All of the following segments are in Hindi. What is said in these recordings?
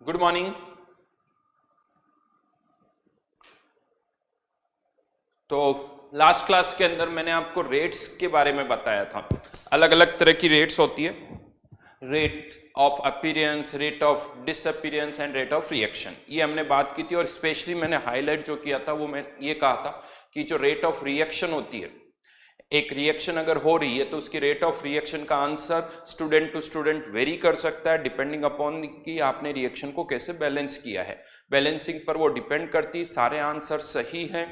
Good morning. तो लास्ट क्लास के अंदर मैंने आपको रेट्स के बारे में बताया था। अलग अलग तरह की रेट्स होती है, rate of appearance, rate of disappearance and rate of reaction. ये हमने बात की थी और स्पेशली मैंने हाईलाइट जो किया था वो मैं ये कहा था कि जो रेट ऑफ रिएक्शन होती है, एक रिएक्शन अगर हो रही है तो उसकी रेट ऑफ रिएक्शन का answer student to student vary कर सकता है डिपेंडिंग अपॉन कि आपने रिएक्शन को कैसे बैलेंस किया है। बैलेंसिंग पर वो डिपेंड करती है, सारे आंसर सही हैं।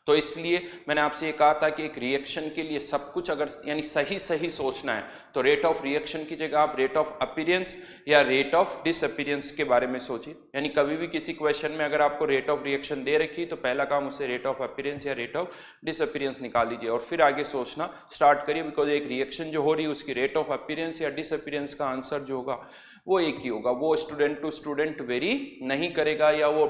तो इसलिए मैंने आपसे ये कहा था कि एक रिएक्शन के लिए सब कुछ अगर यानी सही सही सोचना है तो रेट ऑफ रिएक्शन की जगह आप रेट ऑफ अपीयरेंस या रेट ऑफ डिसअपीयरेंस के बारे में सोचिए। यानी कभी भी किसी क्वेश्चन में अगर आपको रेट ऑफ रिएक्शन दे रखी तो पहला काम उससे रेट ऑफ अपीयरेंस या रेट ऑफ डिसअपीयरेंस निकाल लीजिए और फिर आगे सोचना स्टार्ट करिए, बिकॉज एक रिएक्शन जो हो रही है उसकी रेट ऑफ अपीयरेंस या डिसअपीयरेंस का आंसर जो होगा वो एक ही होगा। वो स्टूडेंट टू स्टूडेंट वेरी नहीं करेगा या वो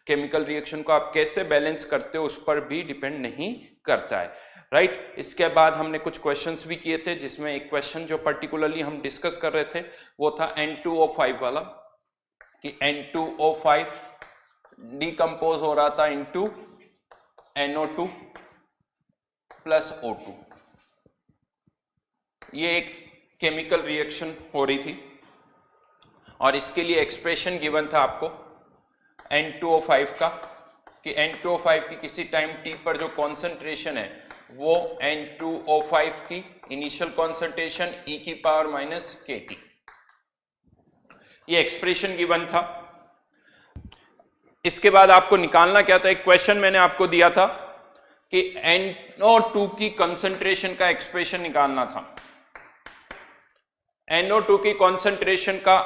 केमिकल रिएक्शन को आप कैसे बैलेंस करते हो उस पर भी डिपेंड नहीं करता है, राइट। इसके बाद हमने कुछ क्वेश्चंस भी किए थे जिसमें एक क्वेश्चन जो पर्टिकुलरली हम डिस्कस कर रहे थे वो था N2O5 वाला, कि N2O5 डिकम्पोज हो रहा था इनटू NO2 प्लस O2। ये एक केमिकल रिएक्शन हो रही थी और इसके लिए एक्सप्रेशन गिवन था आपको N2O5 का, कि N2O5 की किसी टाइम t पर जो कॉन्सेंट्रेशन है वो N2O5 की इनिशियल कॉन्सेंट्रेशन e की पावर माइनस kT, ये एक्सप्रेशन गिवन था। इसके बाद आपको निकालना क्या था, एक क्वेश्चन मैंने आपको दिया था कि NO2 की कंसंट्रेशन का एक्सप्रेशन निकालना था। NO2 की कंसंट्रेशन का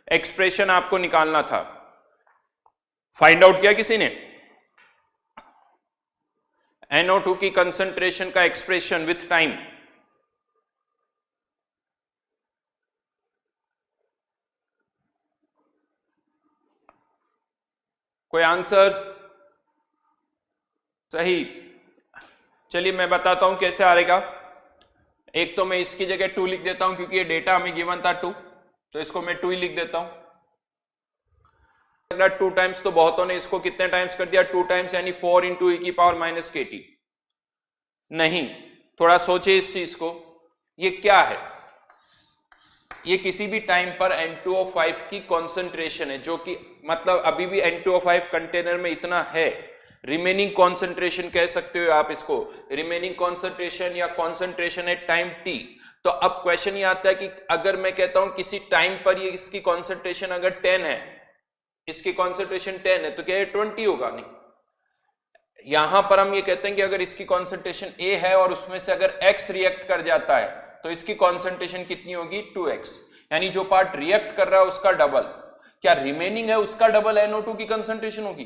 एक्सप्रेशन आपको निकालना था। फाइंड आउट किया किसी ने? NO2 की कंसंट्रेशन का एक्सप्रेशन विथ टाइम। कोई आंसर? सही। चलिए मैं बताता हूं कैसे आएगा। एक तो मैं इसकी जगह 2 लिख देता हूं क्योंकि ये डेटा हमें गिवन था 2, तो इसको मैं 2 ही लिख देता हूं। 2 टाइम्स तो बहुतों ने इसको कितने टाइम्स कर दिया? 2 टाइम्स यानी 4 इंटू ई की पावर माइनस kT। नहीं, थोड़ा सोचिए इस चीज को, ये क्या है? ये किसी भी टाइम पर N2O5 की कॉन्सेंट्रेशन है, जो कि मतलब अभी भी N2O5 कंटेनर में इतना है, रिमेनिंग कॉन्सेंट्रेशन कह सकते हो आप इसको, रिमेनिंग कॉन्सेंट्रेशन या कॉन्सेंट्रेशन एट टाइम t। तो अब क्वेश्चन ये आता है कि अगर मैं कहता हूं किसी टाइम पर ये इसकी कॉन्सेंट्रेशन अगर 10 है, इसकी कॉन्सेंट्रेशन 10 है, तो क्या ये 20 होगा? नहीं। यहां पर हम ये कहते हैं कि अगर इसकी कॉन्सेंट्रेशन A है और उसमें से अगर X रिएक्ट कर जाता है तो इसकी कॉन्सेंट्रेशन कितनी होगी? 2x, यानी जो पार्ट रिएक्ट कर रहा है उसका डबल। क्या रिमेनिंग है उसका डबल NO2 की कंसंट्रेशन होगी?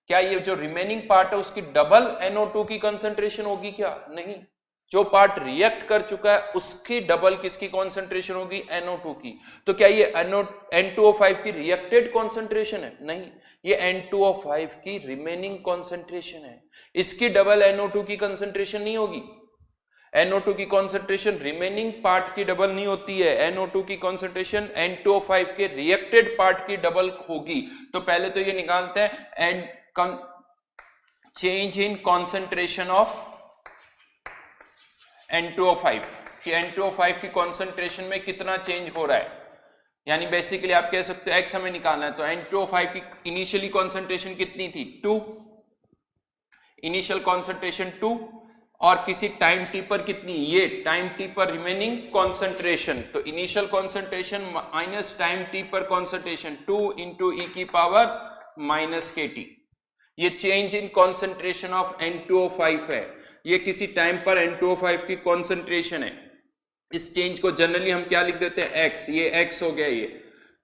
क्या ये जो रिमेनिंग पार्ट है उसकी डबल NO2 की कंसंट्रेशन होगी? क्या नहीं। जो पार्ट रिएक्ट कर चुका है उसकी डबल किसकी कॉन्सेंट्रेशन होगी? NO2 की। तो क्या ये N2O5 की रिएक्टेड कॉन्सेंट्रेशन है? नहीं, ये N2O5 की रिमेनिंग कॉन्सेंट्रेशन है। इसकी डबल NO2 की कंसेंट्रेशन नहीं होगी। NO2 की कॉन्सेंट्रेशन रिमेनिंग पार्ट की डबल नहीं होती है, NO2 की कॉन्सेंट्रेशन N2O5 के रिएक्टेड पार्ट की डबल होगी। तो पहले तो ये निकालते हैं change in concentration of N2O5, कि N2O5 की कॉन्सेंट्रेशन में कितना चेंज हो रहा है। यानी बेसिकली आप कह सकते हो X हमें निकालना है, तो N2O5 की इनिशियली कॉन्सेंट्रेशन कितनी थी? 2, इनिशियल कॉन्सेंट्रेशन 2, और किसी टाइम t पर कितनी? ये टाइम t पर रिमेनिंग कॉन्सेंट्रेशन, तो initial concentration minus time t पर कॉन्सेंट्रेशन 2 इंटू ई की पावर माइनस kT। ये change in concentration of N2O5 है, ये किसी टाइम पर N2O5 की कॉन्सेंट्रेशन है। इस चेंज को जनरली हम क्या लिख देते हैं? X, ये X हो गया ये।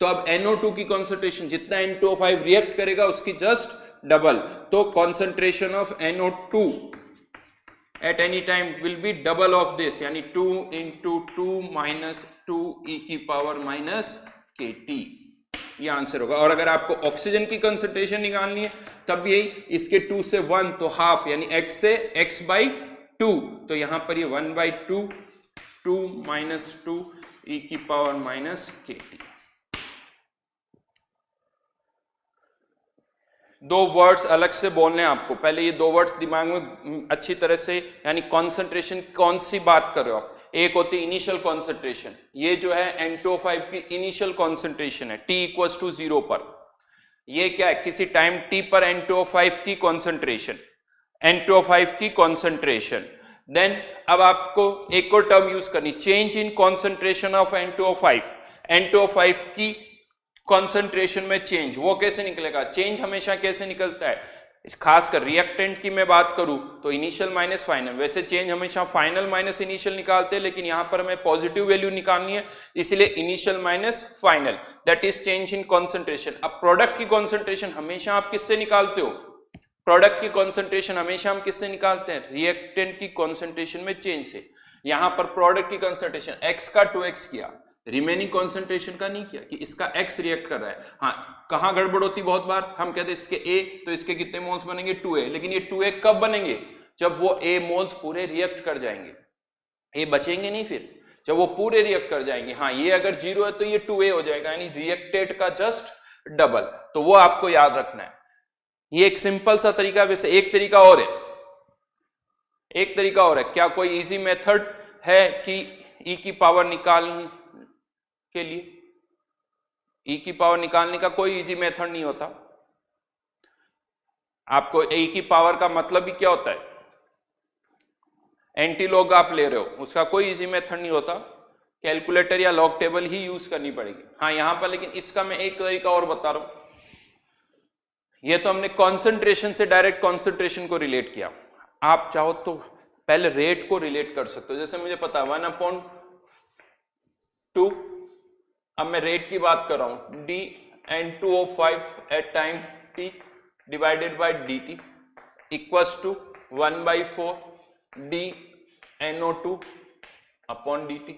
तो अब NO2 की कॉन्सेंट्रेशन जितना N2O5 रिएक्ट करेगा उसकी जस्ट डबल, तो concentration of NO2 at any time will be double of this, यानी 2 into 2 minus 2 e की पावर माइनस kT, ये आंसर होगा। और अगर आपको ऑक्सीजन की कंसंट्रेशन निकालनी है तब यही, इसके 2 से 1 तो हाफ, यानी x से x by 2, तो यहां पर ये 1 by 2, 2 minus 2 e की पावर माइनस kT। दो वर्ड्स अलग से बोलने हैं आपको, पहले ये दो वर्ड्स दिमाग में अच्छी तरह से, यानी कॉन्सेंट्रेशन कौन सी बात कर रहे हो आप। एक होती है इनिशियल कॉन्सेंट्रेशन, ये जो है N2O5 की इनिशियल कॉन्सेंट्रेशन है t इक्वल्स टू 0 पर। ये क्या है, किसी टाइम t पर N2O5 की कॉन्सेंट्रेशन, N2O5 की कॉन्सेंट्रेशन। देन अब आपको एक और टर्म यूज करनी, change in concentration of N2O5, N2O5 की कॉन्सेंट्रेशन में चेंज, वो कैसे निकलेगा, चेंज हमेशा कैसे निकलता है, खासकर रिएक्टेंट की मैं बात करूं तो इनिशियल माइनस फाइनल, वैसे चेंज हमेशा फाइनल माइनस इनिशियल निकालते हैं, लेकिन यहां पर हमें पॉजिटिव वैल्यू निकालनी है, इसलिए initial minus final, that is change in concentration. अब प्रोडक्ट की कॉन्सेंट्रेशन हमेशा आप किससे निकालते हो, प्रोडक्ट की कॉन्सेंट्रेशन हमेशा हम किससे निकालते हैं, रिएक्टेंट की कॉन्सेंट्रेशन में चेंज से। यहां पर प्रोडक्ट की कॉन्सेंट्रेशन x का 2x किया, रिमेनिंग कॉन्सेंट्रेशन का नहीं किया कि इसका x रिएक्ट कर रहा है। हाँ, कहां गड़बड़ होती बहुत बार, हम कहते हैं इसके a, तो इसके कितने मोल्स बनेंगे 2a, लेकिन ये 2a कब बनेंगे, जब वो a मोल्स पूरे रिएक्ट कर जाएंगे, a बचेंगे नहीं फिर, जब वो पूरे रिएक्ट कर जाएंगे। हाँ, ये अगर 0 है तो ये 2a हो जाएगा, यानी रिएक्टेड का जस्ट डबल, तो वो आपको याद रखना है। ये एक सिंपल सा तरीका, वैसे एक तरीका और है, एक तरीका और है, क्या कोई इजी मेथड है कि e की पावर निकालने के लिए, e की पावर निकालने का कोई इजी मेथड नहीं होता। आपको e की पावर का मतलब ही क्या होता है, एंटी लॉग आप ले रहे हो, उसका कोई इजी मेथड नहीं होता, कैलकुलेटर या लॉग टेबल ही यूज करनी पड़ेगी। हाँ, यहां पर लेकिन इसका मैं एक तरीका और बता रहा हूं, ये तो हमने कॉन्सेंट्रेशन से डायरेक्ट कॉन्सेंट्रेशन को रिलेट किया, आप चाहो तो पहले रेट को रिलेट कर सकते हो। जैसे मुझे पता 1/2, अब मैं रेट की बात कर रहा हूं, dN2O5 at time t divided by dt equals to 1/4 dNO2 upon dt।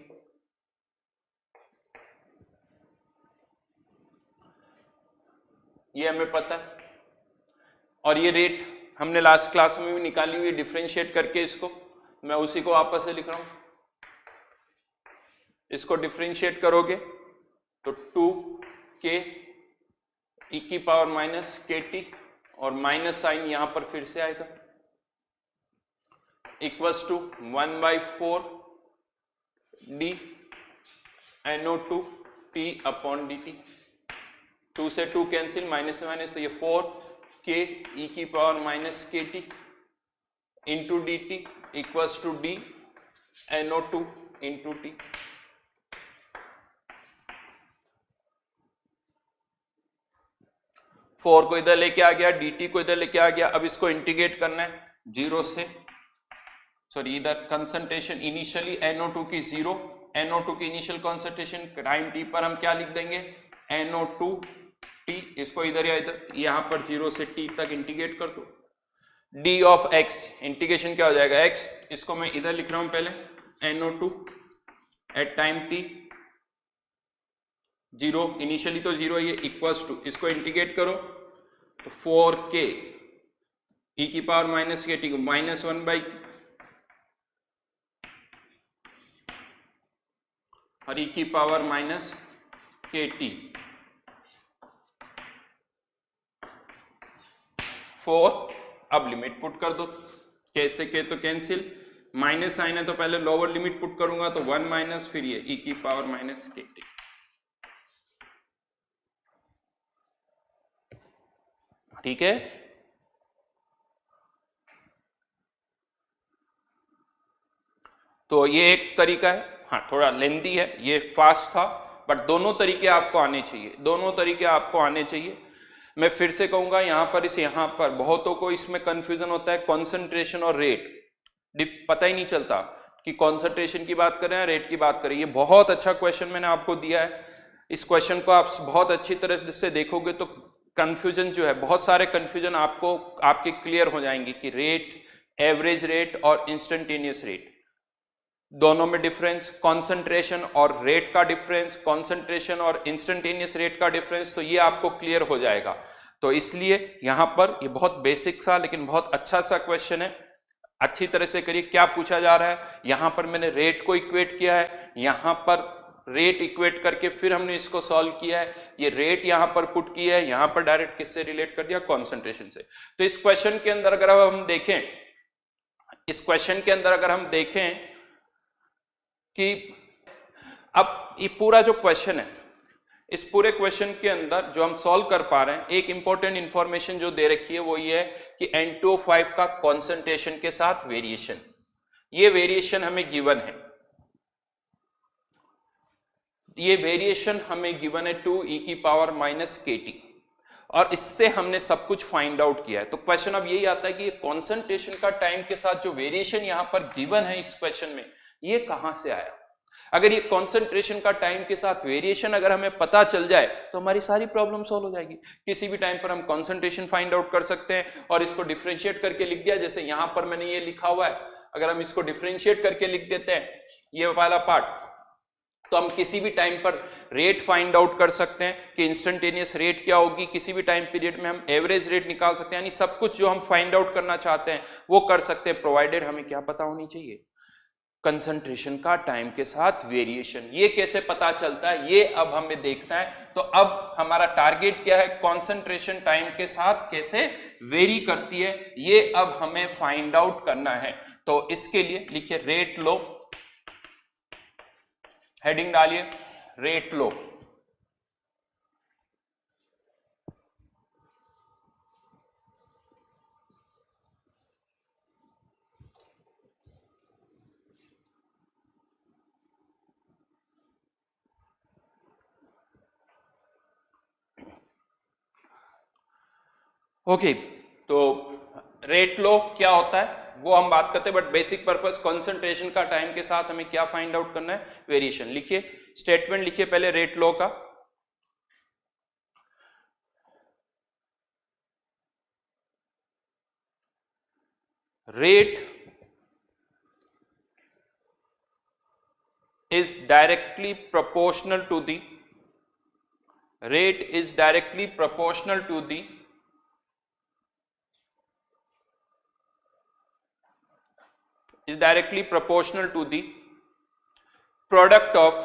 ये हमें पता है, और ये रेट हमने लास्ट क्लास में भी निकाली हुई, डिफरेंशिएट करके इसको मैं उसी को वापस से लिख रहा हूं। इसको डिफरेंशिएट करोगे तो 2k e की पावर माइनस kt, और माइनस साइन यहां पर फिर से आएगा, equals to 1/4 dNO2 t upon dt। 2 से 2 कैंसिल, माइनस से माइनस, तो ये 4k e की power minus kt into D T equals to dNO2 into T. Four को इधर लेके आ गया, dt को इधर लेके आ गया, अब इसको इंटीग्रेट करना है 0 से, सॉरी इधर कंसंट्रेशन इनिशियली NO2 की 0, NO2 की इनिशियल कॉन्सेंट्रेशन टाइम t पर हम क्या लिख देंगे, NO2t, इसको इधर या इधर यहां पर 0 से t तक इंटीग्रेट कर दो, d ऑफ x, इंटीग्रेशन क्या हो जाएगा x, इसको मैं इधर लिख रहा हूं पहले, NO2 eight time t 0, initially तो 0 है ये, इक्वल्स टू, इसको इंटीग्रेट करो तो 4k e की पावर माइनस kt को -1 और e की पावर माइनस kt 4। अब लिमिट पुट कर दो, कैसे के तो कैंसिल, माइनस साइन है तो पहले लोअर लिमिट पुट करूंगा तो 1 माइनस, फिर ये e की पावर माइनस kt। ठीक है, तो ये एक तरीका है, हाँ थोड़ा लेंथी है, ये फास्ट था, बट दोनों तरीके आपको आने चाहिए, दोनों तरीके आपको आने चाहिए। मैं फिर से कहूंगा, यहां पर बहुतों को इसमें कंफ्यूजन होता है, कॉन्सेंट्रेशन और रेट पता ही नहीं चलता कि कॉन्सेंट्रेशन की बात करें या रेट की बात करें। ये बहुत अच्छा क्वेश्चन मैंने आपको दिया है, इस क्वेश्चन को आप बहुत अच्छी तरह से देखोगे तो कंफ्यूजन जो है, बहुत सारे कंफ्यूजन आपको आपके क्लियर हो जाएंगे कि रेट, एवरेज रेट और इंस्टेंटेनियस रेट दोनों में डिफरेंस, कंसंट्रेशन और रेट का डिफरेंस, कंसंट्रेशन और इंस्टेंटेनियस रेट का डिफरेंस, तो ये आपको क्लियर हो जाएगा। तो इसलिए यहां पर ये बहुत बेसिक सा लेकिन बहुत अच्छा सा क्वेश्चन है, अच्छी तरह से करिए। क्या पूछा जा रहा है, यहां पर मैंने रेट को इक्वेट किया है, यहां पर रेट इक्वेट करके फिर हमने इसको सॉल्व किया है। ये रेट यहां पर पुट किया है, यहां पर डायरेक्ट किससे रिलेट कर दिया, कॉन्सेंट्रेशन से। तो इस क्वेश्चन के अंदर अगर हम देखें, इस क्वेश्चन के अंदर अगर हम देखें कि अब ये पूरा जो क्वेश्चन है, इस पूरे क्वेश्चन के अंदर जो हम सॉल्व कर पा रहे हैं, एक इंपॉर्टेंट इंफॉर्मेशन जो दे रखी है वो ये है कि N2O5 का कॉन्सेंट्रेशन के साथ वेरिएशन, ये वेरिएशन हमें गिवन है, ये वेरिएशन हमें गिवन है 2e⁻⁻kt, और इससे हमने सब कुछ फाइंड आउट किया है। तो क्वेश्चन अब यही आता है कि ये कॉन्सेंट्रेशन का टाइम के साथ जो वेरिएशन यहां पर गिवन है इस क्वेश्चन में, ये कहां से आया। अगर ये कॉन्सेंट्रेशन का टाइम के साथ वेरिएशन अगर हमें पता चल जाए तो हमारी सारी प्रॉब्लम सॉल्व हो जाएगी। किसी भी टाइम पर हम कॉन्सेंट्रेशन फाइंड आउट कर सकते हैं और इसको डिफरेंशिएट करके लिख दिया, जैसे यहां पर मैंने ये लिखा हुआ है, अगर हम इसको डिफरेंशिएट करके लिख देते हैं ये वाला पार्ट, तो हम किसी भी टाइम पर रेट फाइंड आउट कर सकते हैं कि इंस्टेंटेनियस रेट क्या होगी, किसी भी टाइम पीरियड में हम एवरेज रेट निकाल सकते हैं, यानी सब कुछ जो हम फाइंड आउट करना चाहते हैं वो कर सकते हैं, प्रोवाइडेड हमें क्या पता होनी चाहिए, कंसंट्रेशन का टाइम के साथ वेरिएशन। ये कैसे पता चलता है ये अब हमें देखना है। तो अब हमारा टारगेट क्या है, कंसंट्रेशन टाइम के साथ कैसे वेरी करती है, ये अब हमें फाइंड आउट करना है। तो इसके लिए लिखिए रेट लो, हेडिंग डालिए रेट लो। ओके, तो रेट लो क्या होता है वो हम बात करते हैं, बट बेसिक पर्पस कंसंट्रेशन का टाइम के साथ हमें क्या फाइंड आउट करना है, वेरिएशन। लिखिए स्टेटमेंट लिखिए पहले रेट लो का, rate is directly proportional to the rate is directly proportional to the product of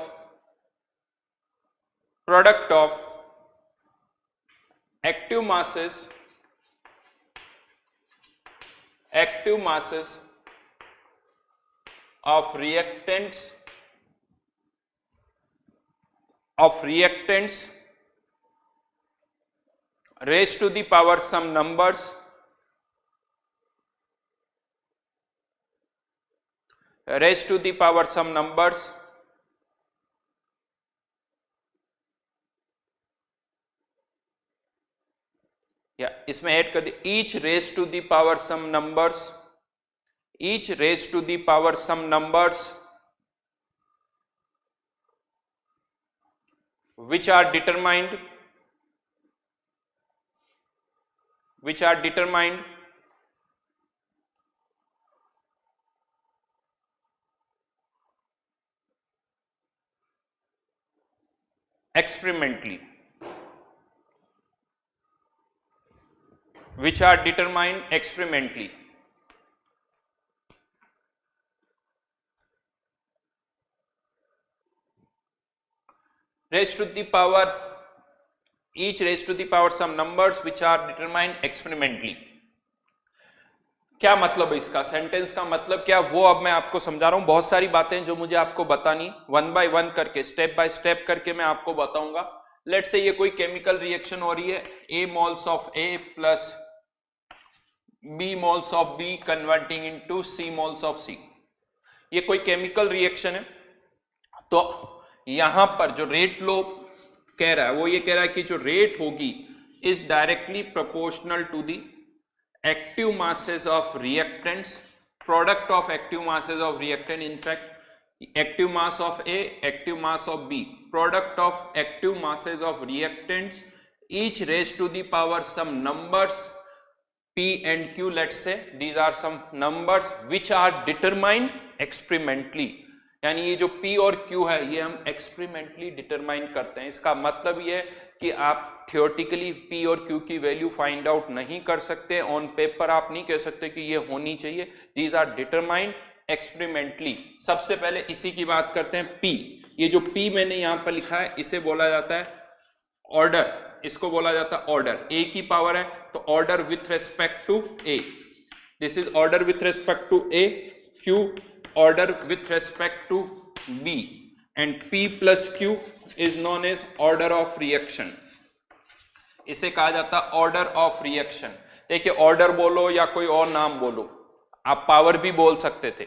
active masses of reactants raised to the power some numbers या इसमें ऐड कर दिया each raised to the power some numbers which are determined experimentally, each raised to the power some numbers which are determined experimentally। क्या मतलब है इसका, सेंटेंस का मतलब क्या, वो अब मैं आपको समझा रहा हूं। बहुत सारी बातें जो मुझे आपको बतानी, वन बाय वन करके स्टेप बाय स्टेप करके मैं आपको बताऊंगा। लेट्स से ये कोई केमिकल रिएक्शन हो रही है, A moles of A plus B moles of B converting into C moles of C। ये कोई केमिकल रिएक्शन है। तो यहां पर जो रेट लो कह रहा है वो ये कह रहा है कि जो रेट होगी is directly proportional to the active masses of reactants, product of active masses of reactant, in fact active mass of A, active mass of B, product of active masses of reactants, each raised to the power some numbers P and Q, let's say these are some numbers which are determined experimentally। यानी ये जो P और Q है ये हम एक्सपेरिमेंटली डिटरमाइन करते हैं। इसका मतलब ये है कि आप थियोरेटिकली P और Q की वैल्यू फाइंड आउट नहीं कर सकते, ऑन पेपर आप नहीं कह सकते कि ये होनी चाहिए। These are determined experimentally. सबसे पहले इसी की बात करते हैं P। ये जो P मैंने यहां पर लिखा है इसे बोला जाता है ऑर्डर, इसको बोला जाता है ऑर्डर। A की पावर है तो order with respect to A, this is order with respect to A, Q order with respect to B, and P plus Q is known as order of reaction. इसे कहा जाता है ऑर्डर ऑफ रिएक्शन। देखिए ऑर्डर बोलो या कोई और नाम बोलो, आप पावर भी बोल सकते थे,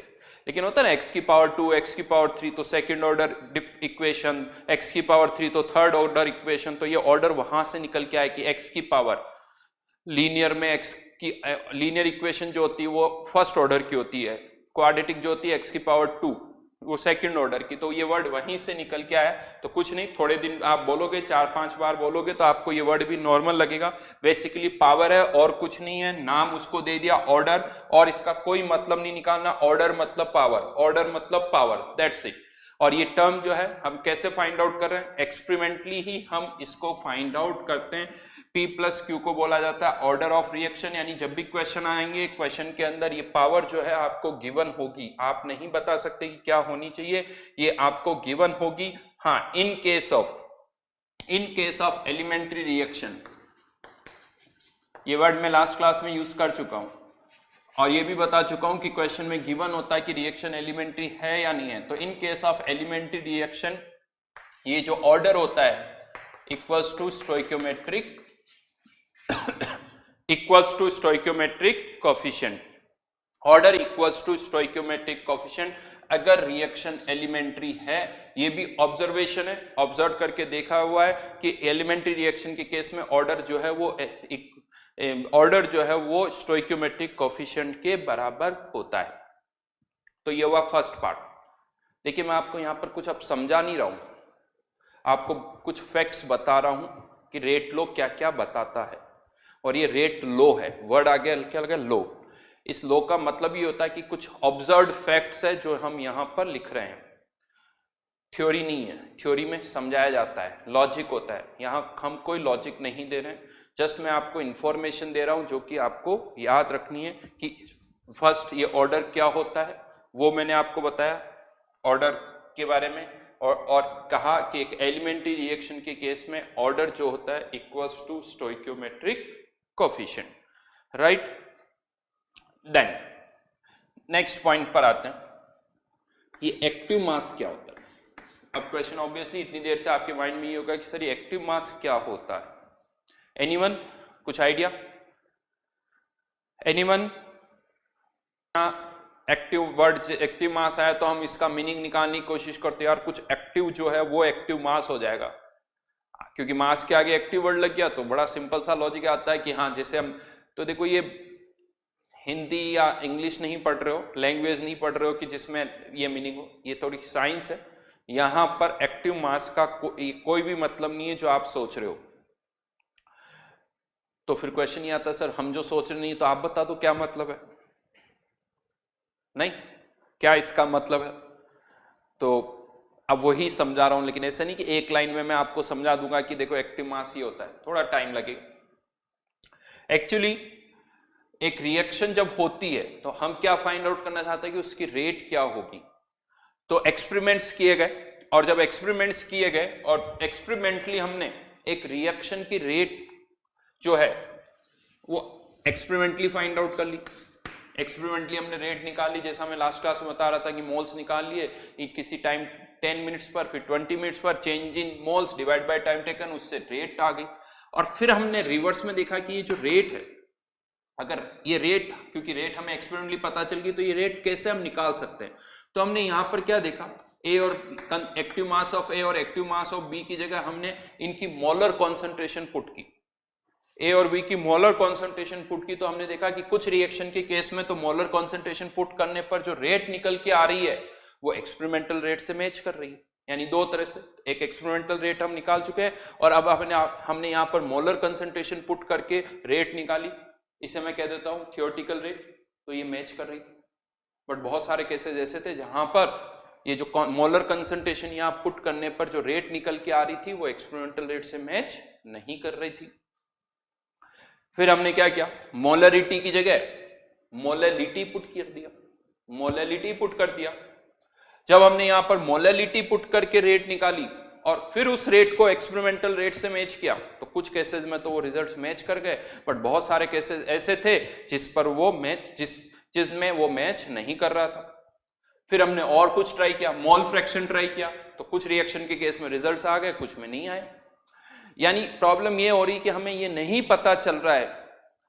लेकिन होता है ना x की पावर 2, x की पावर 3 तो सेकंड ऑर्डर इक्वेशन, x की पावर 3 तो थर्ड ऑर्डर इक्वेशन। तो ये ऑर्डर वहां से निकल के आए कि x की पावर लीनियर में x की लीनियर इक्वेशन जो होती है वो फर्स्ट ऑर्डर की होती है, क्वाड्रेटिक जो होती है x की पावर 2 वो सेकंड ऑर्डर की। तो ये वर्ड वहीं से निकल के आया। तो कुछ नहीं, थोड़े दिन आप बोलोगे, 4-5 बार बोलोगे तो आपको ये वर्ड भी नॉर्मल लगेगा। बेसिकली पावर है और कुछ नहीं है, नाम उसको दे दिया ऑर्डर, और इसका कोई मतलब नहीं निकालना, ऑर्डर मतलब पावर, ऑर्डर मतलब पावर, दैट्स इट। और ये टर्म जो है हम कैसे फाइंड आउट कर रहे हैं, एक्सपेरिमेंटली ही हम इसको फाइंड आउट करते हैं। P प्लस Q को बोला जाता है ऑर्डर ऑफ रिएक्शन, यानी जब भी क्वेश्चन आएंगे, क्वेश्चन के अंदर ये पावर जो है आपको गिवन होगी, आप नहीं बता सकते कि क्या होनी चाहिए, ये आपको गिवन होगी। हाँ, in case of elementary reaction, ये वर्ड मैं लास्ट क्लास में यूज कर चुका हूं और ये भी बता चुका हूं कि क्वेश्चन में गिवन होता है कि रिएक्शन एलिमेंट्री है या नहीं है। तो in case of elementary reaction ये जो ऑर्डर होता है equals to stoichiometric coefficient, order equals to stoichiometric coefficient अगर रिएक्शन एलिमेंट्री है। ये भी ऑब्जर्वेशन है, ऑब्जर्व करके देखा हुआ है कि एलिमेंट्री रिएक्शन के केस में ऑर्डर जो है वो स्टोइकियोमेट्रिक कोफिशिएंट के बराबर होता है। तो ये हुआ फर्स्ट पार्ट। देखिए मैं आपको यहां पर कुछ अब समझा नहीं रहा हूं, आपको कुछ फैक्ट्स बता रहा हूं कि रेट लो क्या क्या बताता है। और ये रेट लो है, वर्ड आ गया, क्या लगा, लो। इस लो का मतलब ये होता है कि कुछ ऑब्जर्व्ड फैक्ट्स है जो हम यहां पर लिख रहे हैं, थ्योरी नहीं है। थ्योरी में समझाया जाता है, लॉजिक होता है, यहां हम कोई लॉजिक नहीं दे रहे हैं, जस्ट मैं आपको इंफॉर्मेशन दे रहा हूं जो कि आपको याद रखनी है कि फर्स्ट ये ऑर्डर क्या होता है वो मैंने आपको बताया ऑर्डर के बारे में, और कहा कि एक एलिमेंट्री रिएक्शन के केस में ऑर्डर जो होता है equals to stoichiometric coefficient, right. Then next point पर आते हैं, ये एक्टिव मास क्या होता है। अब क्वेश्चन ऑब्वियसली इतनी देर से आपके माइंड में ये होगा कि सर ये एक्टिव मास क्या होता है। एनीवन, कुछ idea, anyone? Active word, active mass आया तो हम इसका मीनिंग निकालने की कोशिश करते हैं, यार कुछ एक्टिव जो है वो एक्टिव मास हो जाएगा, क्योंकि मास के आगे एक्टिव वर्ड लग गया तो बड़ा सिंपल सा लॉजिक आता है कि हाँ जैसे हम, तो देखो ये हिंदी या इंग्लिश नहीं पढ़ रहे हो, लैंग्वेज नहीं पढ़ रहे हो कि जिसमें ये मीनिंग हो, ये थोड़ी साइंस है। यहां पर एक्टिव मास का कोई भी मतलब नहीं है जो आप सोच रहे हो। तो फिर क्वेश्चन ये आता है सर हम जो सोच रहे नहीं तो आप बता दो क्या मतलब है, नहीं क्या इसका मतलब है। तो अब वही समझा रहा हूं, लेकिन ऐसा नहीं कि एक लाइन में मैं आपको समझा दूंगा कि देखो एक्टिव मास ही होता है, थोड़ा टाइम लगेगा। एक्चुअली एक रिएक्शन जब होती है तो हम क्या फाइंड आउट करना चाहते हैं कि उसकी रेट क्या होगी। तो एक्सपेरिमेंट्स किए गए, और जब एक्सपेरिमेंट्स किए गए और एक्सपेरिमेंटली हमने एक रिएक्शन की रेट जो है वो एक्सपेरिमेंटली फाइंड आउट कर ली। एक्सपेरिमेंटली हमने रेट निकाली, जैसा मैं लास्ट क्लास में बता रहा था कि मोल्स निकाल लिए किसी टाइम 10 मिनट्स पर, फिर 20 मिनट्स पर, change in moles divide by time taken, उससे रेट आ गई। और फिर हमने रिवर्स में देखा कि ये जो रेट है, अगर ये रेट, क्योंकि रेट हमें एक्सपेरिमेंटली पता चल गई तो ये रेट कैसे हम निकाल सकते हैं। तो हमने यहां पर क्या देखा, ए और एक्टिव मास ऑफ ए और एक्टिव मास ऑफ बी की जगह हमने इनकी मोलर कॉन्सेंट्रेशन पुट की, ए और बी की मोलर कॉन्सेंट्रेशन पुट की। तो हमने देखा कि कुछ रिएक्शन के केस में तो मोलर कॉन्सेंट्रेशन पुट करने पर जो रेट निकल के आ रही है वो एक्सपेरिमेंटल रेट से मैच कर रही है। यानी दो तरह से, एक एक्सपेरिमेंटल रेट हम निकाल चुके हैं और अब हमने यहाँ पर मोलर कंसंट्रेशन पुट करके रेट निकाली, इसे मैं कह देता हूँ थियोरेटिकल रेट। तो ये मैच कर रही थी। बट बहुत सारे केसेस ऐसे थे जहां पर ये जो मोलर कंसंट्रेशन यहाँ पुट करने पर जो रेट निकल के आ रही थी वो एक्सपेरिमेंटल रेट से मैच नहीं कर रही थी। फिर हमने क्या किया, मोलरिटी की जगह मोलैलिटी पुट कर दिया, मोलैलिटी पुट कर दिया। जब हमने यहां पर मोलैलिटी पुट करके रेट निकाली और फिर उस रेट को एक्सपेरिमेंटल रेट से मैच किया, तो कुछ केसेस में तो वो रिजल्ट्स मैच कर गए, बट बहुत सारे केसेस ऐसे थे जिसमें वो मैच नहीं कर रहा था। फिर हमने और कुछ ट्राई किया, मोल फ्रैक्शन ट्राई किया, तो कुछ रिएक्शन के केस में रिजल्ट्स आ गए, कुछ में नहीं आए। यानी प्रॉब्लम ये हो रही कि हमें ये नहीं पता चल रहा है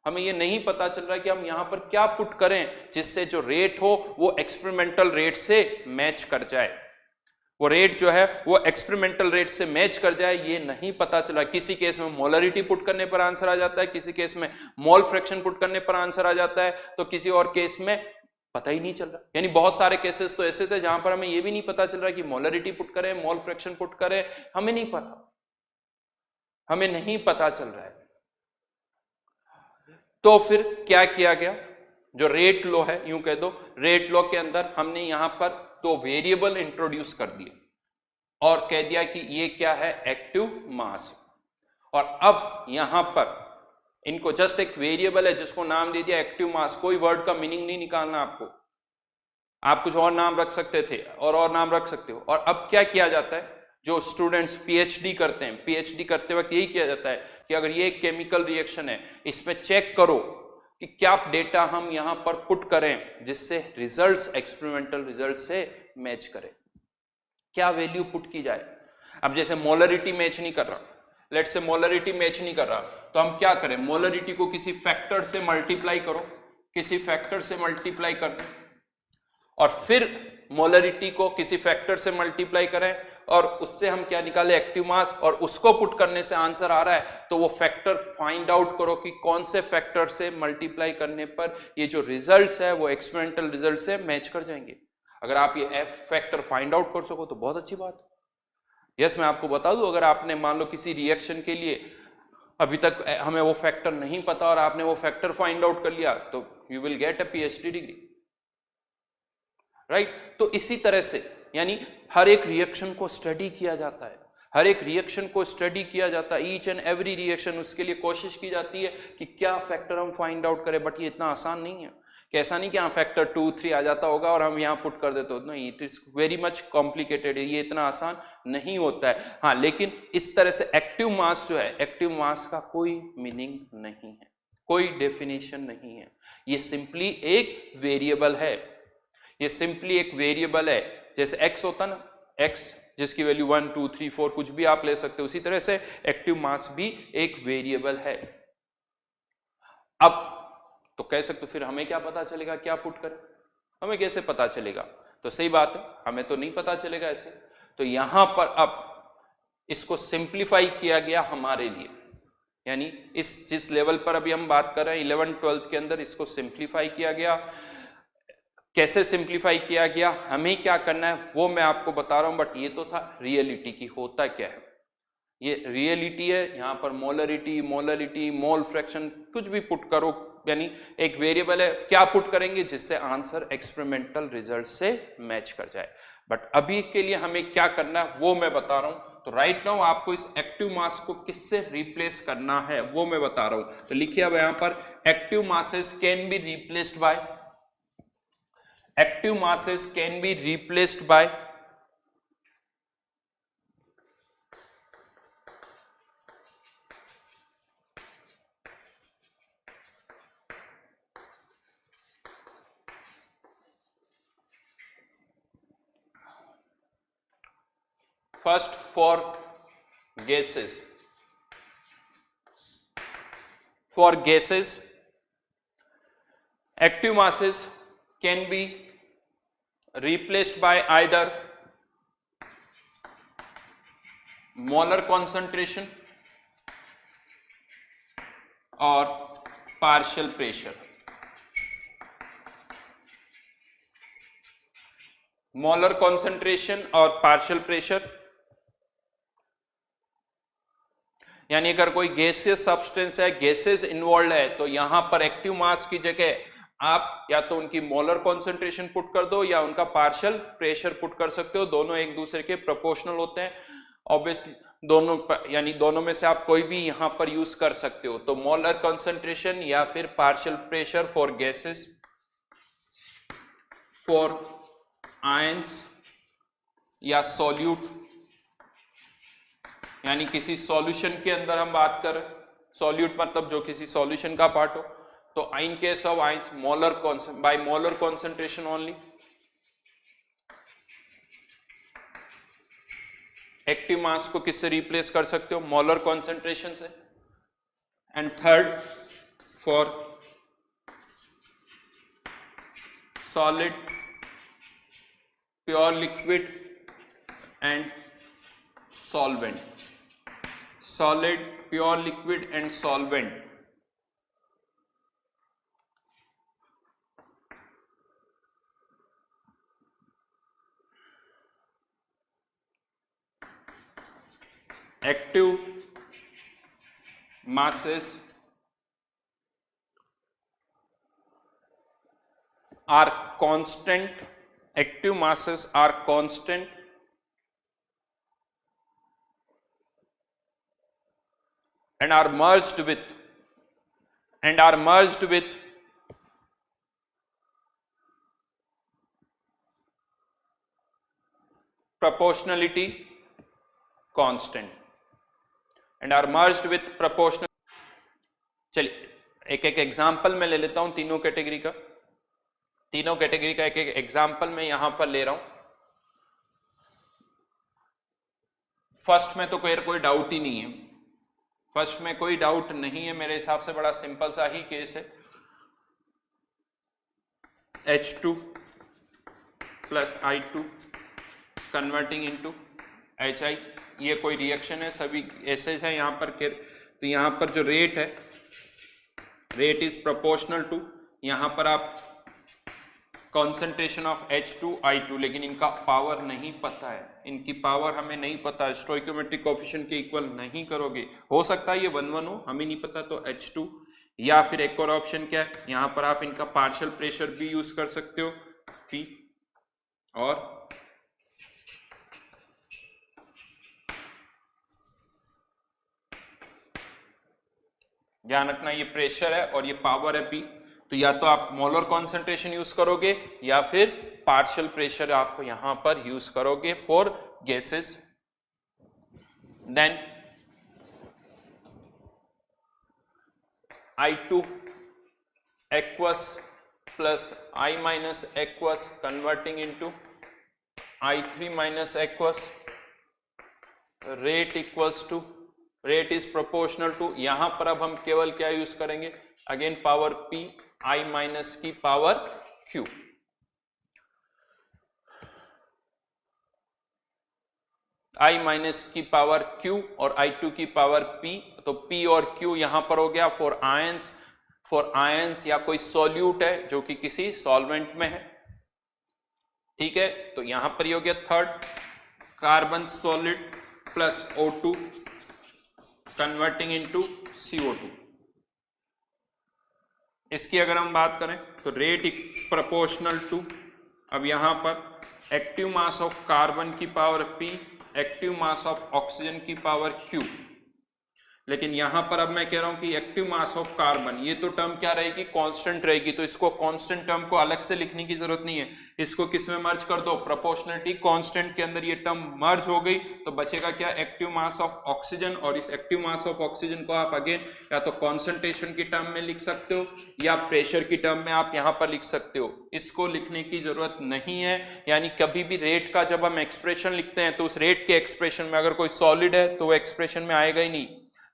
कि हम यहां पर क्या पुट करें जिससे जो रेट हो वो एक्सपेरिमेंटल रेट से मैच कर जाए, वो रेट जो है वो एक्सपेरिमेंटल रेट से मैच कर जाए, ये नहीं पता चला। किसी केस में मोलरिटी पुट करने पर आंसर आ जाता है, किसी केस में मोल फ्रैक्शन पुट करने पर आंसर आ जाता है, तो किसी और केस में पता ही नहीं चल रहा। यानी बहुत सारे केसेस तो ऐसे थे जहां पर हमें ये भी नहीं पता चल रहा कि मोलरिटी पुट करें, मोल फ्रैक्शन पुट करें, हमें नहीं पता चल रहा है। तो फिर क्या किया गया, जो रेट लॉ है, यूं कह दो रेट लॉ के अंदर हमने यहां पर दो वेरिएबल इंट्रोड्यूस कर दिए और कह दिया कि ये क्या है, एक्टिव मास। और अब यहां पर इनको जस्ट एक वेरिएबल है जिसको नाम दे दिया एक्टिव मास। कोई वर्ड का मीनिंग नहीं निकालना आपको, आप कुछ और नाम रख सकते थे और नाम रख सकते हो। और अब क्या किया जाता है, जो स्टूडेंट्स पीएचडी करते हैं, पीएचडी करते वक्त यही किया जाता है कि अगर ये एक केमिकल रिएक्शन है, इसमें चेक करो कि क्या डेटा हम यहां पर पुट करें जिससे रिजल्ट्स एक्सपेरिमेंटल रिजल्ट से मैच करें, क्या वैल्यू पुट की जाए। अब जैसे मोलरिटी मैच नहीं कर रहा, लेट से मोलरिटी मैच नहीं कर रहा, तो हम क्या करें, मोलरिटी को किसी फैक्टर से मल्टीप्लाई करो, किसी फैक्टर से मल्टीप्लाई कर दो, और फिर मोलरिटी को किसी फैक्टर से मल्टीप्लाई करें और उससे हम क्या निकाले, एक्टिव मास, और उसको पुट करने से आंसर आ रहा है, तो वो फैक्टर फाइंड आउट करो कि कौन से फैक्टर से मल्टीप्लाई करने पर ये जो रिजल्ट्स है वो एक्सपेरिमेंटल रिजल्ट से मैच कर जाएंगे। अगर आप ये एफ फैक्टर फाइंड आउट कर सको तो बहुत अच्छी बात है। यस, मैं आपको बता दूं, अगर आपने मान लो किसी रिएक्शन के लिए अभी तक हमें वो फैक्टर नहीं पता और आपने वो फैक्टर फाइंड आउट कर लिया, तो you will get a PhD degree, right. तो इसी तरह से यानी हर एक रिएक्शन को स्टडी किया जाता है, हर एक रिएक्शन को स्टडी किया जाता है, ईच एंड एवरी रिएक्शन, उसके लिए कोशिश की जाती है कि क्या फैक्टर हम फाइंड आउट करें। बट ये इतना आसान नहीं है कि ऐसा नहीं कि हाँ फैक्टर 2, 3 आ जाता होगा और हम यहाँ पुट कर देते हो, नहीं, it is very much complicated है, ये इतना आसान नहीं होता है। हाँ, लेकिन इस तरह से एक्टिव मास जो है, एक्टिव मास का कोई मीनिंग नहीं है, कोई डेफिनेशन नहीं है, ये सिंपली एक वेरिएबल है, ये सिंपली एक वेरिएबल है। जैसे x होता ना, x जिसकी वैल्यू 1, 2, 3, 4 कुछ भी आप ले सकते हो, उसी तरह से एक्टिव मास भी एक वेरिएबल है। अब तो कह सकते हो फिर हमें क्या पता चलेगा, क्या पुट करें, हमें कैसे पता चलेगा, तो सही बात है, हमें तो नहीं पता चलेगा ऐसे। तो यहां पर अब इसको सिंप्लीफाई किया गया हमारे लिए, यानी इस जिस लेवल पर अभी हम बात कर रहे हैं 11th 12th के अंदर, इसको सिंप्लीफाई किया गया। कैसे सिंप्लीफाई किया गया, हमें क्या करना है वो मैं आपको बता रहा हूं, बट ये तो था रियलिटी की होता क्या है, ये रियलिटी है। यहां पर मोलरिटी, मोलरिटी, मोल फ्रैक्शन कुछ भी पुट करो, यानी एक वेरिएबल है, क्या पुट करेंगे जिससे आंसर एक्सपेरिमेंटल रिजल्ट से मैच कर जाए। बट अभी के लिए हमें क्या करना है वो मैं बता रहा हूं। तो राइट नाउ आपको इस एक्टिव मास को किससे रिप्लेस करना है वो मैं बता रहा हूं। तो लिखिए अब यहां पर active masses can be replaced by, active masses can be replaced by first for gases. For gases, active masses can be replaced by either molar concentration or partial pressure. Molar concentration और पार्शियल प्रेशर, यानी अगर कोई गैसियस सब्सटेंस है, गैसेस इन्वॉल्व है, तो यहां पर एक्टिव मास की जगह आप या तो उनकी मोलर कॉन्सेंट्रेशन पुट कर दो या उनका पार्शियल प्रेशर पुट कर सकते हो, दोनों एक दूसरे के प्रोपोर्शनल होते हैं ऑब्वियसली, दोनों यानी दोनों में से आप कोई भी यहां पर यूज कर सकते हो। तो मोलर कॉन्सेंट्रेशन या फिर partial pressure for gases, for ions या सॉल्यूट, यानी किसी सॉल्यूशन के अंदर हम बात कर, सॉल्यूट मतलब जो किसी सॉल्यूशन का पार्ट हो, तो in case of ions molar by molar concentration only, active mass को किससे रिप्लेस कर सकते हो, मोलर कॉन्सेंट्रेशन से। And third for solid, pure liquid and solvent, solid, pure liquid and solvent. Active masses are constant, active masses are constant and are merged with proportionality constant and are merged with proportional। चलिए एक एक एग्जाम्पल मैं ले लेता हूं तीनों कैटेगरी का, तीनों कैटेगरी का एक एक एग्जाम्पल मैं यहां पर ले रहा हूं। फर्स्ट में तो कोई डाउट ही नहीं है, फर्स्ट में कोई डाउट नहीं है, मेरे हिसाब से बड़ा सिंपल सा ही केस है। H2 plus I2 converting into HI, ये कोई रिएक्शन है, सभी ऐसे है यहाँ पर। तो यहाँ पर जो रेट है, रेट इज प्रोपोर्शनल टू, यहाँ पर आप कॉन्सेंट्रेशन ऑफ H2I2, लेकिन इनका पावर नहीं पता है, इनकी पावर हमें नहीं पता है, स्टोइकोमेट्रिक कोएफिशिएंट के इक्वल नहीं करोगे, हो सकता है ये 1-1 हो, हमें नहीं पता, तो H2। या फिर एक और ऑप्शन क्या है, यहाँ पर आप इनका पार्शियल प्रेशर भी यूज कर सकते हो, P, और ध्यान रखना ये प्रेशर है और ये पावर है P, तो या तो आप मोलर कॉन्सेंट्रेशन यूज करोगे या फिर पार्शियल प्रेशर आप यहां पर यूज करोगे for gases. Then I2 aqueous plus I minus aqueous converting into I3 minus aqueous, rate equals to, rate is proportional to, यहां पर अब हम केवल क्या यूज करेंगे, again power P, I minus की पावर Q। I माइनस की पावर Q और I2 की पावर P, तो P और Q यहां पर हो गया फॉर आयंस या कोई सॉल्यूट है जो कि किसी सॉल्वेंट में है, ठीक है। तो यहां पर ही हो गया third, carbon solid plus O2 converting into CO2। इसकी अगर हम बात करें तो रेट प्रोपोर्शनल टू, अब यहां पर एक्टिव मास ऑफ कार्बन की power P, active mass of oxygen की पावर Q, लेकिन यहां पर अब मैं कह रहा हूं कि एक्टिव मास ऑफ कार्बन, ये तो टर्म क्या रहेगी, कांस्टेंट रहेगी, तो इसको कांस्टेंट टर्म को अलग से लिखने की जरूरत नहीं है, इसको किस में मर्ज कर दो, प्रोपोर्शनलिटी कांस्टेंट के अंदर ये टर्म मर्ज हो गई, तो बचेगा क्या, एक्टिव मास ऑफ ऑक्सीजन, और इस एक्टिव मास ऑफ ऑक्सीजन को आप अगेन या तो कॉन्सेंट्रेशन की टर्म में लिख सकते हो या प्रेशर की टर्म में आप यहां पर लिख सकते हो, इसको लिखने की जरूरत नहीं है। यानी कभी भी रेट का जब हम एक्सप्रेशन लिखते हैं तो उस रेट के एक्सप्रेशन में अगर कोई सॉलिड है तो वो एक्सप्रेशन में आएगा ही नहीं,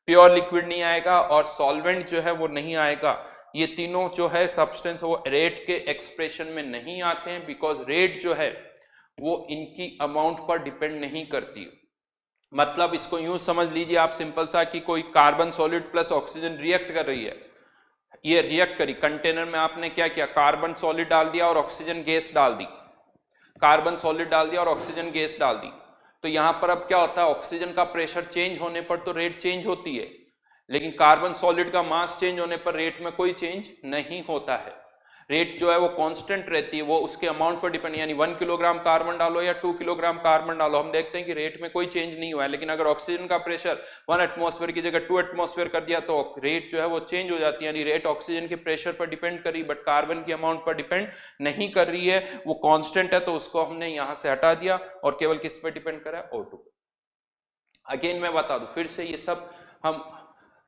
प्योर लिक्विड नहीं आएगा और सॉल्वेंट जो है वो नहीं आएगा, ये तीनों जो है सब्सटेंस वो रेट के एक्सप्रेशन में नहीं आते हैं, बिकॉज रेट जो है वो इनकी अमाउंट पर डिपेंड नहीं करती। मतलब इसको यूं समझ लीजिए आप सिंपल सा कि कोई carbon solid plus oxygen react कर रही है, ये रिएक्ट करी, कंटेनर में आपने क्या किया, कार्बन सॉलिड डाल दिया और ऑक्सीजन गैस डाल दी, कार्बन सॉलिड डाल दिया और ऑक्सीजन गैस डाल दी, तो यहां पर अब क्या होता है, ऑक्सीजन का प्रेशर चेंज होने पर तो रेट चेंज होती है, लेकिन कार्बन सॉलिड का मास चेंज होने पर रेट में कोई चेंज नहीं होता है। रेट जो है वो कांस्टेंट रहती है, वो उसके अमाउंट पर डिपेंड, यानी 1 किलोग्राम कार्बन डालो या 2 किलोग्राम कार्बन डालो, हम देखते हैं कि रेट में कोई चेंज नहीं हुआ है। लेकिन अगर ऑक्सीजन का प्रेशर 1 एटमॉस्फेयर की जगह 2 एटमॉस्फेयर कर दिया तो रेट जो है वो चेंज हो जाती है, यानी रेट ऑक्सीजन के प्रेशर पर डिपेंड कर रही है बट कार्बन के अमाउंट पर डिपेंड नहीं कर रही है, वो कांस्टेंट है, तो उसको हमने यहां से हटा दिया और केवल किस पर डिपेंड करा है, O2। अगेन मैं बता दूं फिर से, ये सब हम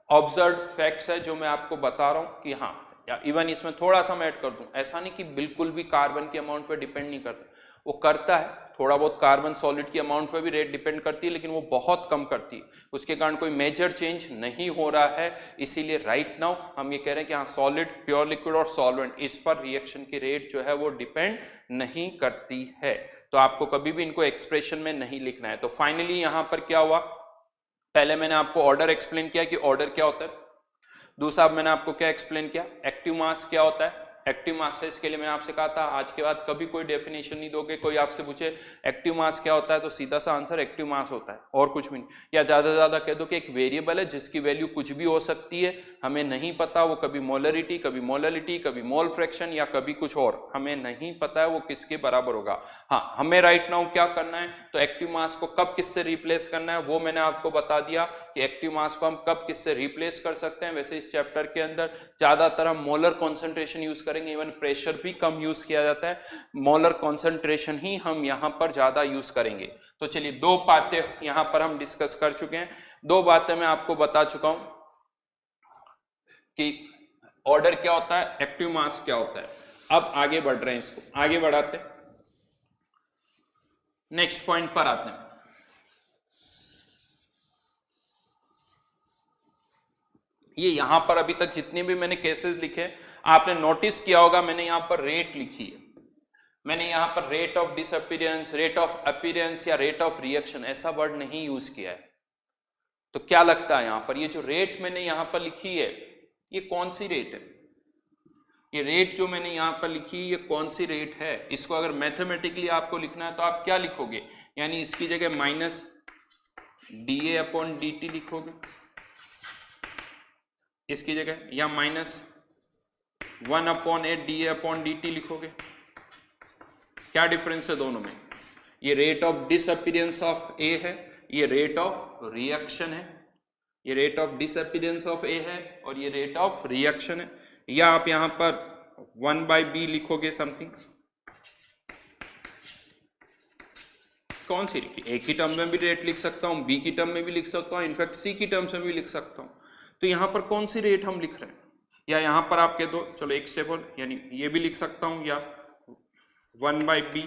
ऑब्जर्व फैक्ट्स है जो मैं आपको बता रहा हूं कि हाँ, या इवन इसमें थोड़ा सा मैं ऐड कर दूं, ऐसा नहीं कि बिल्कुल भी कार्बन के अमाउंट पर डिपेंड नहीं करता, वो करता है थोड़ा बहुत, कार्बन सॉलिड की अमाउंट पर भी रेट डिपेंड करती है लेकिन वो बहुत कम करती है, उसके कारण कोई मेजर चेंज नहीं हो रहा है। इसीलिए राइट नाउ हम ये कह रहे हैं कि हाँ, सॉलिड, प्योर लिक्विड और सॉल्वेंट, इस पर रिएक्शन की रेट जो है वो डिपेंड नहीं करती है, तो आपको कभी भी इनको एक्सप्रेशन में नहीं लिखना है। तो फाइनली यहां पर क्या हुआ, पहले मैंने आपको ऑर्डर एक्सप्लेन किया कि ऑर्डर क्या होता है, दूसरा मैंने आपको क्या एक्सप्लेन किया, एक्टिव मास क्या होता है, एक्टिव मास है, इसके लिए मैंने आपसे कहा था आज के बाद कभी कोई डेफिनेशन नहीं दोगे, कोई आपसे पूछे एक्टिव मास क्या होता है तो सीधा सा आंसर एक्टिव मास होता है और कुछ भी नहीं, या ज्यादा से ज्यादा कह दो कि एक वेरिएबल है जिसकी वैल्यू कुछ भी हो सकती है, हमें नहीं पता वो कभी मोलरिटी, कभी मोललिटी, कभी मोल फ्रैक्शन या कभी कुछ और, हमें नहीं पता है वो किसके बराबर होगा। हाँ, हमें राइट नाउ क्या करना है, तो एक्टिव मास को कब किससे रिप्लेस करना है वो मैंने आपको बता दिया कि एक्टिव मास को हम कब किससे रिप्लेस कर सकते हैं। वैसे इस चैप्टर के अंदर ज्यादातर हम मोलर कॉन्सेंट्रेशन यूज करेंगे, इवन प्रेशर भी कम यूज किया जाता है, मोलर कॉन्सेंट्रेशन ही हम यहां पर ज्यादा यूज करेंगे। तो चलिए, दो बातें यहां पर हम डिस्कस कर चुके हैं, दो बातें मैं आपको बता चुका हूं कि ऑर्डर क्या होता है, एक्टिव मास क्या होता है। अब आगे बढ़ रहे हैं, इसको आगे बढ़ाते हैं, नेक्स्ट पॉइंट पर आते हैं। ये यहां पर अभी तक जितने भी मैंने केसेस लिखे आपने नोटिस किया होगा, मैंने यहां पर रेट लिखी है, मैंने यहां पर rate of disappearance, rate of appearance या रेट ऑफ रिएक्शन ऐसा वर्ड नहीं यूज किया है। तो क्या लगता है यहां पर ये जो रेट मैंने यहां पर लिखी है ये कौन सी रेट है, ये रेट जो मैंने यहां पर लिखी ये कौन सी रेट है। इसको अगर मैथमेटिकली आपको लिखना है तो आप क्या लिखोगे, यानी इसकी जगह minus D A upon D T लिखोगे इसकी जगह, या minus 1/8 D A upon D T लिखोगे। क्या डिफरेंस है दोनों में, ये rate of disappearance of A है, ये रेट ऑफ रिएक्शन है, ये rate of disappearance of A है और ये रेट ऑफ रिएक्शन है। या आप यहां पर 1/b लिखोगे समथिंग, कौन सी रेट, ए की टर्म में भी रेट लिख सकता हूं, बी की टर्म में भी लिख सकता हूं, इनफैक्ट सी की टर्म्स में भी लिख सकता हूं। तो यहां पर कौन सी रेट हम लिख रहे हैं, या यहां पर आप कह दो, चलो एक स्टेप और, यानी ये भी लिख सकता हूं, या 1/b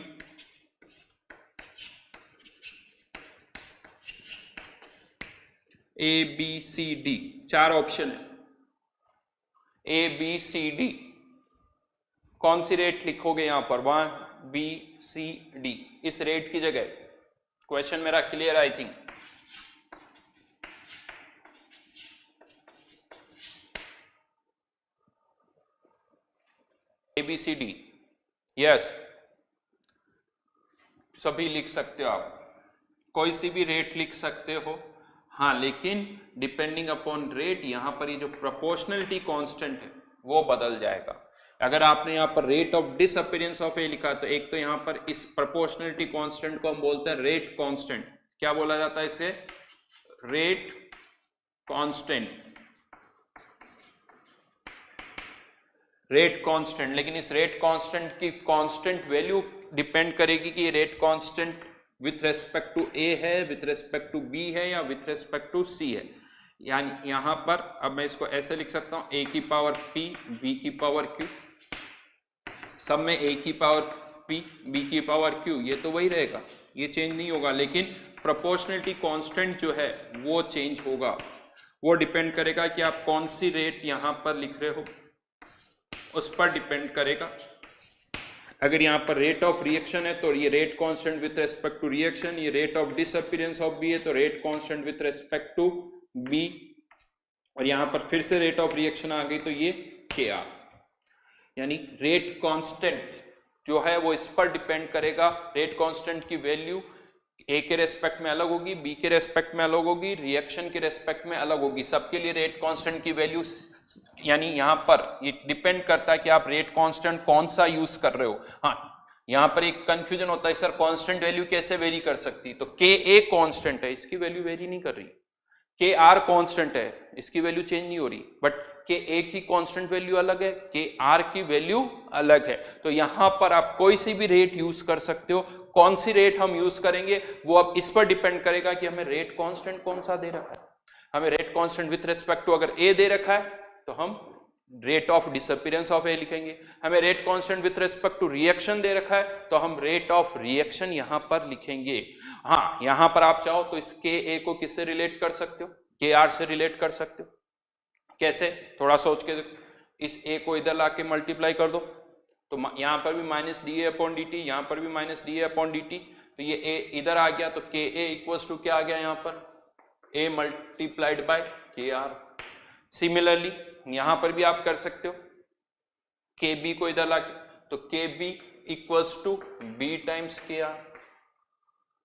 A B C D, चार ऑप्शन है, ए बी सी डी, कौन सी रेट लिखोगे यहां पर, 1 बी सी डी, इस रेट की जगह। क्वेश्चन मेरा clear I think, ABCD, yes, सभी लिख सकते हो आप, कोई सी भी रेट लिख सकते हो। हाँ, लेकिन डिपेंडिंग अपॉन रेट यहां पर ये जो प्रोपोर्शनलिटी कांस्टेंट है वो बदल जाएगा। अगर आपने यहाँ पर रेट ऑफ डिसअपीयरेंस ऑफ ए लिखा तो एक तो यहाँ पर इस प्रोपोर्शनलिटी कांस्टेंट को हम बोलते हैं रेट कांस्टेंट, क्या बोला जाता है इसे, रेट कांस्टेंट, रेट कांस्टेंट। लेकिन इस रेट कांस्टेंट की कांस्टेंट वैल्यू डिपेंड करेगी कि ये rate constant with respect to A है, विथ रेस्पेक्ट टू बी है या विथ रेस्पेक्ट टू सी है। यानी यहां पर अब मैं इसको ऐसे लिख सकता हूं, ए की पावर पी बी की पावर क्यू, सब में ए की पावर पी बी की पावर क्यू, ये तो वही रहेगा, ये चेंज नहीं होगा। लेकिन प्रोपोर्शनलिटी कांस्टेंट जो है वो चेंज होगा, वो डिपेंड करेगा कि आप कौन सी रेट यहां पर लिख रहे हो, उस पर डिपेंड करेगा। अगर यहाँ पर रेट ऑफ रिएक्शन है तो ये rate constant with respect to reaction, ये rate of disappearance of B है तो rate constant with respect to B, और यहाँ पर फिर से रेट ऑफ रिएक्शन आ गई तो ये के आर, यानी रेट कांस्टेंट जो है वो इस पर डिपेंड करेगा। रेट कांस्टेंट की वैल्यू ए के रेस्पेक्ट में अलग होगी, बी के रेस्पेक्ट में अलग होगी, रिएक्शन के रेस्पेक्ट में अलग होगी, सबके लिए रेट कांस्टेंट की वैल्यू यानी यहां पर ये डिपेंड करता है कि आप रेट कांस्टेंट कौन सा यूज कर रहे हो। हाँ, यहां पर एक कंफ्यूजन होता है सर कांस्टेंट वैल्यू कैसे वेरी कर सकती, तो के ए कांस्टेंट है, इसकी वैल्यू वेरी नहीं कर रही। के आर कांस्टेंट है, इसकी वैल्यू चेंज नहीं हो रही, बट के ए की कांस्टेंट वैल्यू अलग है, के आर की वैल्यू अलग है। तो यहां पर आप कोई सी भी रेट यूज कर सकते हो। कौन सी रेट हम यूज करेंगे वो अब इस पर डिपेंड करेगा कि हमें रेट कांस्टेंट कौन सा दे रखा है। हमें rate constant with respect to अगर ए दे रखा है तो हम rate of disappearance of A लिखेंगे। हमें rate constant with respect to reaction दे रखा है तो हम रेट ऑफ रिएक्शन यहां पर लिखेंगे। हाँ, यहां पर आप चाहो तो इस के ए को किससे रिलेट कर सकते हो, के आर से रिलेट कर सकते हो। कैसे, थोड़ा सोच के देखो। इस ए को इधर लाके मल्टीप्लाई कर दो तो यहां पर भी minus D A upon D T, यहां पर भी minus D A upon D T, तो ये ए इधर आ गया तो के ए इक्वल्स टू क्या आ गया यहां पर, ए मल्टीप्लाइड बाय के आर। सिमिलरली यहां पर भी आप कर सकते हो, के बी को इधर लाके तो K B equals to B times K R.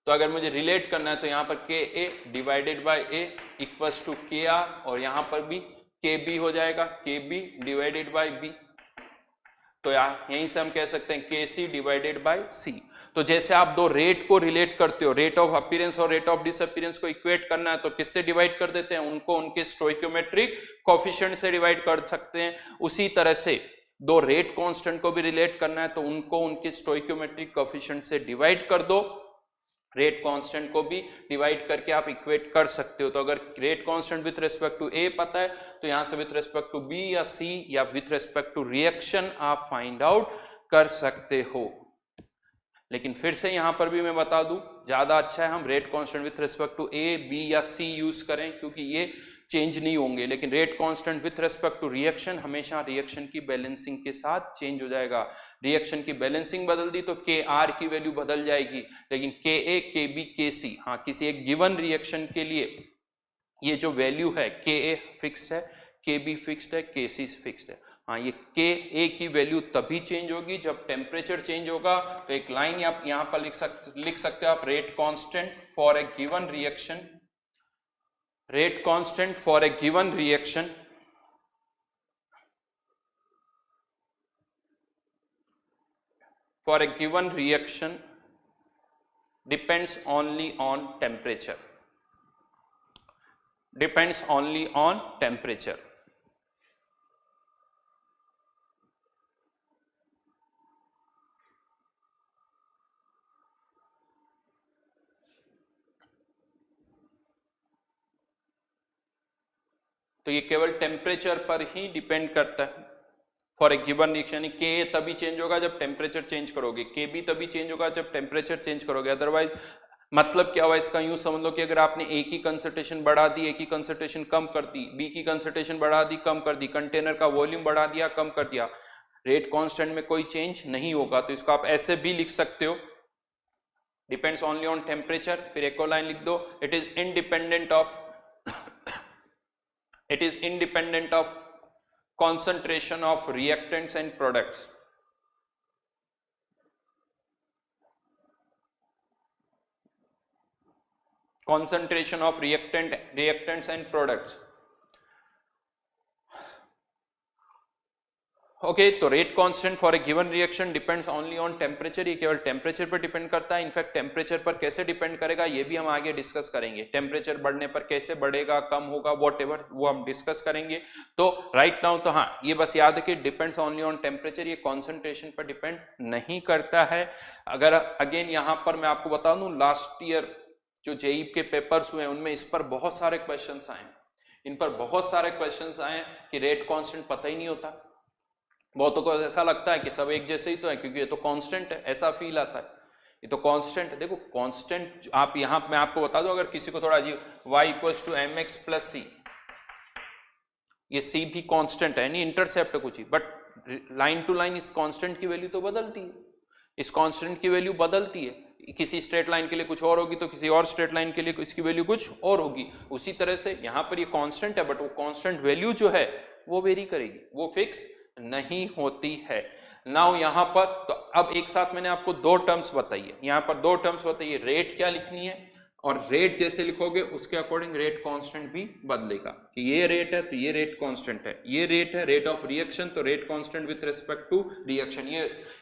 तो अगर मुझे रिलेट करना है तो यहां पर K A divided by A equals to K R, और यहां पर भी के बी हो जाएगा के बी डिवाइडेड बाय बी। तो यहीं से हम कह सकते हैं के सी डिवाइडेड बाय सी। तो जैसे आप दो रेट को रिलेट करते हो, रेट ऑफ अपीयरेंस और रेट ऑफ डिसअपीयरेंस को इक्वेट करना है तो किससे डिवाइड कर देते हैं, उनको उनके स्टोइकियोमेट्रिक कोएफिशिएंट से डिवाइड कर सकते हैं। उसी तरह से दो रेट कांस्टेंट को भी रिलेट करना है तो उनको उनके स्टोइकियोमेट्रिक कोएफिशिएंट से डिवाइड कर दो, रेट कांस्टेंट को भी डिवाइड करके आप इक्वेट कर सकते हो। तो अगर rate constant with respect to A पता है तो यहां से विथ रिस्पेक्ट टू बी या सी या विथ रिस्पेक्ट टू रिएक्शन आप फाइंड आउट कर सकते हो। लेकिन फिर से यहां पर भी मैं बता दूं, ज्यादा अच्छा है हम rate constant with respect to A B या सी यूज करें क्योंकि ये चेंज नहीं होंगे। लेकिन rate constant with respect to reaction हमेशा रिएक्शन की बैलेंसिंग के साथ चेंज हो जाएगा। रिएक्शन की बैलेंसिंग बदल दी तो के आर की वैल्यू बदल जाएगी, लेकिन के ए के बी के सी, हाँ किसी एक गिवन रिएक्शन के लिए ये जो वैल्यू है के ए फिक्स्ड है, के बी फिक्स्ड है, के सी फिक्स्ड है। हाँ, ये के ए की वैल्यू तभी चेंज होगी जब टेम्परेचर चेंज होगा। तो एक लाइन आप यहां पर लिख सकते हो आप, rate constant for a given reaction, rate constant for a given reaction depends only on temperature, depends only on temperature। तो ये केवल टेम्परेचर पर ही डिपेंड करता है फॉर ए गिवन रिएक्शन। के ए तभी चेंज होगा जब टेम्परेचर चेंज करोगे, के बी तभी चेंज होगा जब टेम्परेचर चेंज करोगे। अदरवाइज मतलब क्या हुआ इसका, यूं समझ लो कि अगर आपने ए की कंसंट्रेशन बढ़ा दी, ए की कंसंट्रेशन कम कर दी, बी की कंसंट्रेशन बढ़ा दी, कम कर दी, कंटेनर का वॉल्यूम बढ़ा दिया, कम कर दिया, रेट कांस्टेंट में कोई चेंज नहीं होगा। तो इसको आप ऐसे भी लिख सकते हो, डिपेंड्स ओनली ऑन टेम्परेचर। फिर एक और लाइन लिख दो, it is independent of it is independent of concentration of reactants and products। concentration of reactants and products। Okay, तो rate constant for a given reaction depends only on temperature, ये केवल टेम्परेचर पर डिपेंड करता है। इनफैक्ट टेम्परेचर पर कैसे डिपेंड करेगा ये भी हम आगे डिस्कस करेंगे, टेम्परेचर बढ़ने पर कैसे बढ़ेगा, कम होगा, व्हाटएवर, वो हम डिस्कस करेंगे। तो राइट नाउ तो हाँ, ये बस याद है कि डिपेंड्स ओनली ऑन टेम्परेचर, ये कॉन्सेंट्रेशन पर डिपेंड नहीं करता है। अगर अगेन यहाँ पर मैं आपको बता दूं, लास्ट ईयर जो जेईई के पेपर्स हुए उनमें इस पर बहुत सारे क्वेश्चन आए, इन पर बहुत सारे क्वेश्चन आए कि रेट कॉन्स्टेंट पता ही नहीं होता। बहुतों को ऐसा लगता है कि सब एक जैसे ही तो है क्योंकि ये तो कांस्टेंट है, ऐसा फील आता है, ये तो कांस्टेंट है। देखो कांस्टेंट आप यहां मैं आपको बता दूं, अगर किसी को थोड़ा अजीब, y equals to M X plus C, ये c भी कांस्टेंट है, नहीं इंटरसेप्ट है कुछ ही, बट लाइन टू लाइन इस कांस्टेंट की वैल्यू तो बदलती है, इस कांस्टेंट की वैल्यू बदलती है। किसी स्ट्रेट लाइन के लिए कुछ और होगी तो किसी और स्ट्रेट लाइन के लिए इसकी वैल्यू कुछ और होगी। उसी तरह से यहाँ पर ये कांस्टेंट है बट वो कांस्टेंट वैल्यू जो है वो वेरी करेगी, वो फिक्स नहीं होती है। नाउ यहां पर तो अब एक साथ मैंने आपको दो टर्म्स बताई है, यहां पर दो टर्म्स बताइए, रेट क्या लिखनी है और रेट जैसे लिखोगे उसके अकॉर्डिंग रेट कांस्टेंट भी बदलेगा कि ये रेट है तो ये रेट कांस्टेंट है, ये रेट है रेट ऑफ रिएक्शन तो rate constant with respect to reaction.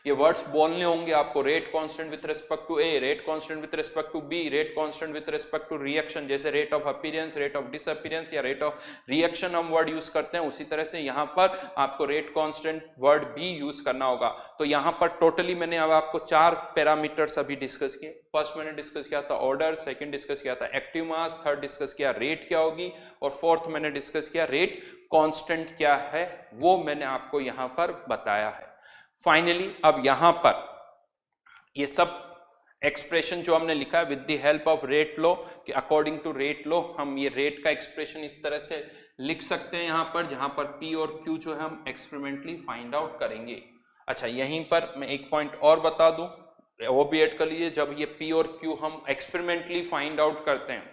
ये वर्ड्स बोलने होंगे आपको, rate constant with respect to A, rate constant with respect to B, rate constant with respect to reaction, जैसे rate of appearance, rate of disappearance या रेट ऑफ रिएक्शन हम वर्ड यूज करते हैं, उसी तरह से यहाँ पर आपको रेट कांस्टेंट वर्ड भी यूज करना होगा। तो यहाँ पर टोटली मैंने अब आपको 4 पैरामीटर्स अभी डिस्कस किए। फर्स्ट मैंने डिस्कस किया था ऑर्डर, सेकंड डिस्कस किया था एक्टिव मास, थर्ड डिस्कस किया रेट क्या होगी, और फोर्थ मैंने डिस्कस किया रेट कांस्टेंट क्या है, वो मैंने आपको यहां पर बताया है। फाइनली अब यहां पर ये सब एक्सप्रेशन जो हमने लिखा है with the help of rate law, कि अकॉर्डिंग टू रेट लॉ हम ये रेट का एक्सप्रेशन इस तरह से लिख सकते हैं यहां पर, जहां पर P और Q जो है हम एक्सपेरिमेंटली फाइंड आउट करेंगे। अच्छा, यहीं पर मैं एक पॉइंट और बता दूं, वो भी ऐड कर लीजिए। जब ये P और Q हम एक्सपेरिमेंटली फाइंड आउट करते हैं,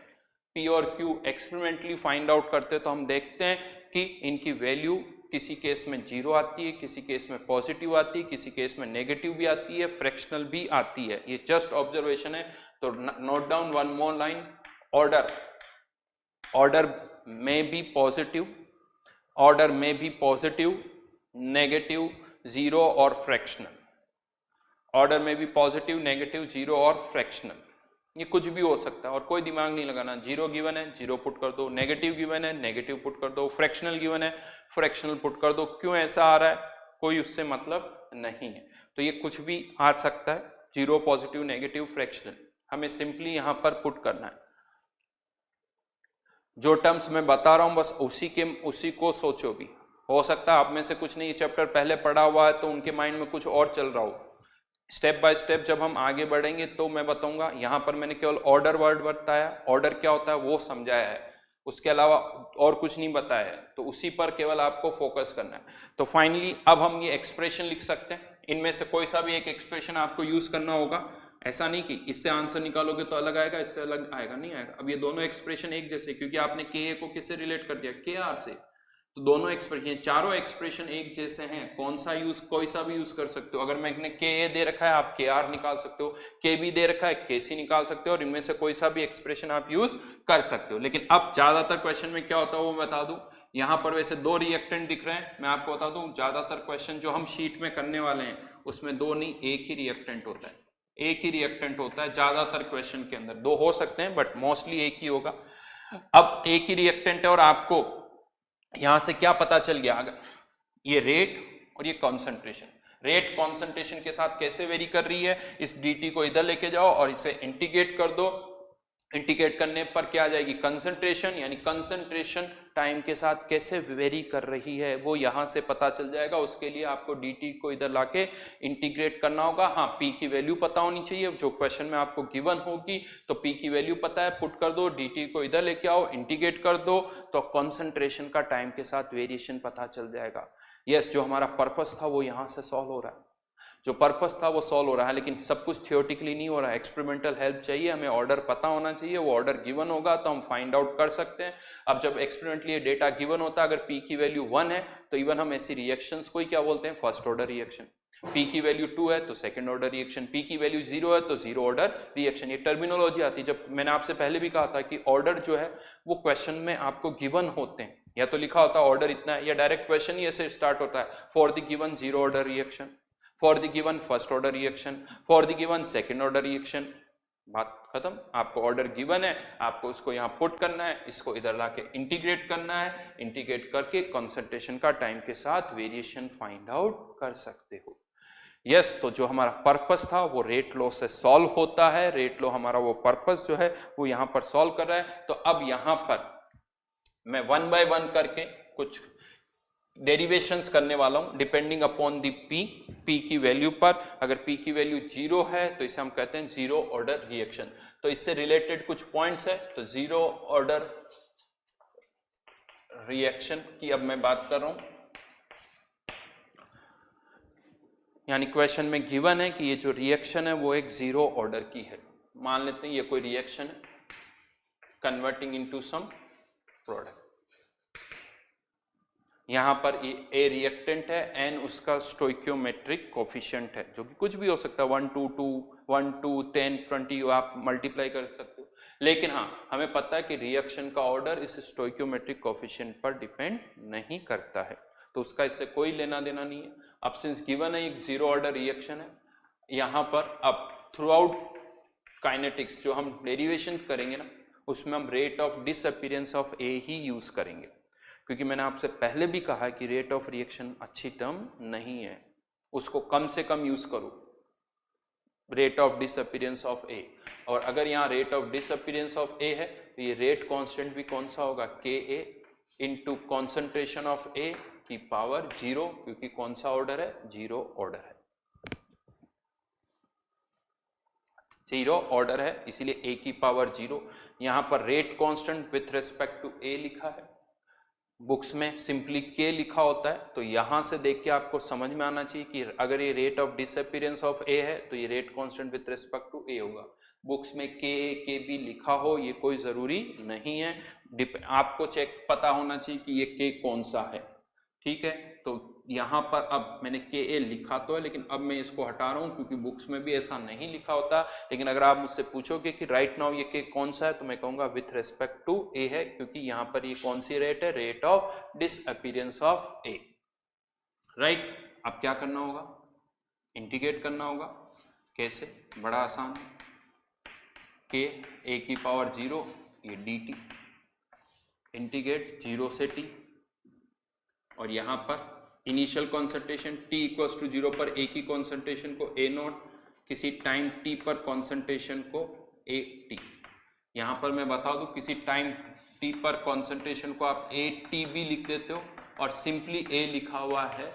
P और Q एक्सपेरिमेंटली फाइंड आउट करते हैं, तो हम देखते हैं कि इनकी वैल्यू किसी केस में 0 आती है, किसी केस में पॉजिटिव आती है, किसी केस में नेगेटिव भी आती है, फ्रैक्शनल भी आती है। ये जस्ट ऑब्जर्वेशन है, तो note down one more line, order में बी पॉजिटिव, ऑर्डर में बी पॉजिटिव, नेगेटिव, 0 और फ्रैक्शनल। ऑर्डर में भी पॉजिटिव, नेगेटिव, 0 और फ्रैक्शनल। ये कुछ भी हो सकता है और कोई दिमाग नहीं लगाना। 0 गिवन है 0 पुट कर दो, नेगेटिव गिवन है नेगेटिव पुट कर दो, फ्रैक्शनल गिवन है फ्रैक्शनल पुट कर दो। क्यों ऐसा आ रहा है, कोई उससे मतलब नहीं है। तो ये कुछ भी आ सकता है, 0, पॉजिटिव, नेगेटिव, फ्रैक्शनल, हमें सिंपली यहां पर पुट करना है। जो टर्म्स मैं बता रहा हूं बस उसी को सोचो भी। हो सकता है आप में से कुछ ने ये चैप्टर पहले पढ़ा हुआ है तो उनके माइंड में कुछ और चल रहा हो। स्टेप बाय स्टेप जब हम आगे बढ़ेंगे तो मैं बताऊंगा। यहां पर मैंने केवल ऑर्डर वर्ड बताया, ऑर्डर क्या होता है वो समझाया है, उसके अलावा और कुछ नहीं बताया है, तो उसी पर केवल आपको फोकस करना है। तो फाइनली अब हम ये एक्सप्रेशन लिख सकते हैं, इनमें से कोई सा भी एक एक्सप्रेशन आपको यूज करना होगा। ऐसा नहीं कि इससे आंसर निकालोगे तो अलग आएगा, इससे अलग आएगा, नहीं आएगा। अब ये दोनों एक्सप्रेशन एक जैसे, क्योंकि आपने के को किससे रिलेट कर दिया, के आर से, तो दोनों एक्सप्रेशन, चारों एक्सप्रेशन एक जैसे हैं। कौन सा यूज, कोई सा भी यूज कर सकते हो। अगर मैंने के ए दे रखा है आप के आर निकाल सकते हो, के बी दे रखा है के सी निकाल सकते हो, और इनमें से कोई सा भी एक्सप्रेशन आप यूज कर सकते हो। लेकिन अब ज्यादातर क्वेश्चन में क्या होता है वो मैं बता दूं। यहां पर वैसे 2 रिएक्टेंट दिख रहे हैं, मैं आपको बता दूं ज्यादातर क्वेश्चन जो हम शीट में करने वाले हैं उसमें 2 नहीं, एक ही रिएक्टेंट होता है, एक ही रिएक्टेंट होता है ज्यादातर क्वेश्चन के अंदर। 2 हो सकते हैं बट मोस्टली एक ही होगा। अब एक ही रिएक्टेंट है और आपको यहां से क्या पता चल गया, अगर ये रेट और ये कॉन्सेंट्रेशन, रेट कॉन्सेंट्रेशन के साथ कैसे वेरी कर रही है, इस dt को इधर लेके जाओ और इसे इंटीग्रेट कर दो। इंटीग्रेट करने पर क्या आ जाएगी, कंसंट्रेशन, यानी कंसंट्रेशन टाइम के साथ कैसे वेरी कर रही है वो यहां से पता चल जाएगा। उसके लिए आपको dt को इधर लाके इंटीग्रेट करना होगा। हाँ, p की वैल्यू पता होनी चाहिए, जो क्वेश्चन में आपको गिवन होगी तो p की वैल्यू पता है, पुट कर दो, dt को इधर लेके आओ, इंटीग्रेट कर दो, तो कंसंट्रेशन का टाइम के साथ वेरिएशन पता चल जाएगा। यस, जो हमारा पर्पस था वो यहां से सॉल्व हो रहा है, जो पर्पस था वो सॉल्व हो रहा है। लेकिन सब कुछ थियोरेटिकली नहीं हो रहा है, एक्सपेरिमेंटल हेल्प चाहिए, हमें ऑर्डर पता होना चाहिए। वो ऑर्डर गिवन होगा तो हम फाइंड आउट कर सकते हैं। अब जब एक्सपेरिमेंटली डेटा गिवन होता है, अगर p की वैल्यू 1 है तो इवन हम ऐसी रिएक्शंस को ही क्या बोलते हैं, फर्स्ट ऑर्डर रिएक्शन। p की वैल्यू 2 है तो सेकंड ऑर्डर रिएक्शन, p की वैल्यू 0 है तो 0 ऑर्डर रिएक्शन। ये टर्मिनोलॉजी आती है। जब मैंने आपसे पहले भी कहा था कि ऑर्डर जो है वो क्वेश्चन में आपको गिवन होते हैं, या तो लिखा होता है ऑर्डर इतना है, या डायरेक्ट क्वेश्चन ही ऐसे स्टार्ट होता है, for the given 0 order reaction, for the given first order reaction, for the given second order reaction. बात खत्म। आपको ऑर्डर गिवन है, आपको उसको यहाँ पुट करना है, इसको इधर लाके इंटीग्रेट करना है, इंटीग्रेट करके कंसंट्रेशन का टाइम के साथ वेरिएशन फाइंड आउट कर सकते हो। यस, तो जो हमारा पर्पस था वो रेट लॉ से सॉल्व होता है। रेट लॉ हमारा वो पर्पस जो है वो यहाँ पर सॉल्व कर रहा है। तो अब यहाँ पर मैं 1 बाय 1 करके कुछ डेरिवेशंस करने वाला हूं डिपेंडिंग अपॉन दी p की वैल्यू पर। अगर p की वैल्यू 0 है तो इसे हम कहते हैं 0 ऑर्डर रिएक्शन। तो इससे रिलेटेड कुछ पॉइंट्स है। तो 0 ऑर्डर रिएक्शन की अब मैं बात कर रहा हूं, यानी क्वेश्चन में गिवन है कि ये जो रिएक्शन है वो एक 0 ऑर्डर की है। मान लेते हैं ये कोई रिएक्शन है कन्वर्टिंग इनटू सम प्रोडक्ट। यहाँ पर ए रिएक्टेंट है, एन उसका स्टोइकियोमेट्रिक कोफिशिएंट है, जो कि कुछ भी हो सकता है, 1 2 2 1 2 10 20, आप मल्टीप्लाई कर सकते हो। लेकिन हाँ, हमें पता है कि रिएक्शन का ऑर्डर इस स्टोइकियोमेट्रिक कोफिशिएंट पर डिपेंड नहीं करता है, तो उसका इससे कोई लेना देना नहीं है। अब सिंस गिवन है एक जीरो ऑर्डर रिएक्शन है, यहाँ पर अब थ्रू आउट काइनेटिक्स जो हम डेरिवेशन करेंगे ना, उसमें हम rate of disappearance of A he use करेंगे, क्योंकि मैंने आपसे पहले भी कहा कि रेट ऑफ रिएक्शन अच्छी टर्म नहीं है, उसको कम से कम यूज करो, रेट ऑफ डिसअपीयरेंस ऑफ ए। और अगर यहाँ rate of disappearance of A है तो ये रेट कांस्टेंट भी कौन सा होगा, K A into concentration of A की पावर 0, क्योंकि कौन सा ऑर्डर है, जीरो ऑर्डर है, जीरो ऑर्डर है, इसीलिए ए की पावर 0। यहाँ पर rate constant with respect to A लिखा है, बुक्स में सिंपली के लिखा होता है, तो यहां से देख के आपको समझ में आना चाहिए कि अगर ये rate of disappearance of A है तो ये rate constant with respect to A होगा। बुक्स में के बी लिखा हो ये कोई जरूरी नहीं है, आपको चेक पता होना चाहिए कि ये के कौन सा है, ठीक है। तो यहाँ पर अब मैंने के ए लिखा तो है, लेकिन अब मैं इसको हटा रहा हूँ क्योंकि बुक्स में भी ऐसा नहीं लिखा होता। लेकिन अगर आप मुझसे पूछोगे कि राइट नाउ ये के कौन सा है, तो मैं कहूँगा विथ रिस्पेक्ट टू ए है, क्योंकि यहाँ पर ये कौन सी रेट है, rate of disappearance of A, right. अब क्या करना होगा, इंटीग्रेट करना होगा। कैसे, बड़ा आसान है, के ए की पावर 0, ये डी टी, इंटीग्रेट 0 से टी, और यहाँ पर initial concentration t equals to 0 पर ए की कॉन्सेंट्रेशन को ए नॉट, किसी टाइम t पर कॉन्सेंट्रेशन को ए टी। यहाँ पर मैं बता दूं, किसी टाइम t पर कॉन्सेंट्रेशन को आप ए टी भी लिख देते हो, और सिंपली ए लिखा हुआ है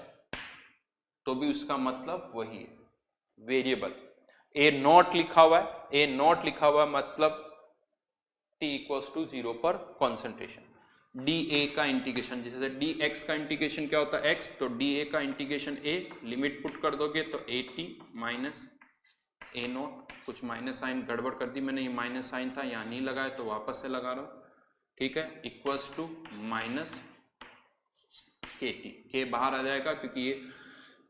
तो भी उसका मतलब वही है, वेरिएबल। ए नॉट लिखा हुआ है, ए नॉट लिखा हुआ है मतलब t इक्वल्स टू 0 पर कॉन्सेंट्रेशन। डी ए का इंटीग्रेशन, जैसे डी एक्स का इंटीग्रेशन क्या होता है x, तो डी ए का इंटीग्रेशन a, लिमिट पुट कर दोगे तो A T minus A not, कुछ माइनस साइन गड़बड़ कर दी मैंने, ये माइनस साइन था यहाँ नहीं लगाया तो वापस से लगा रहा हूँ, ठीक है, equals to minus K T, के बाहर आ जाएगा क्योंकि ये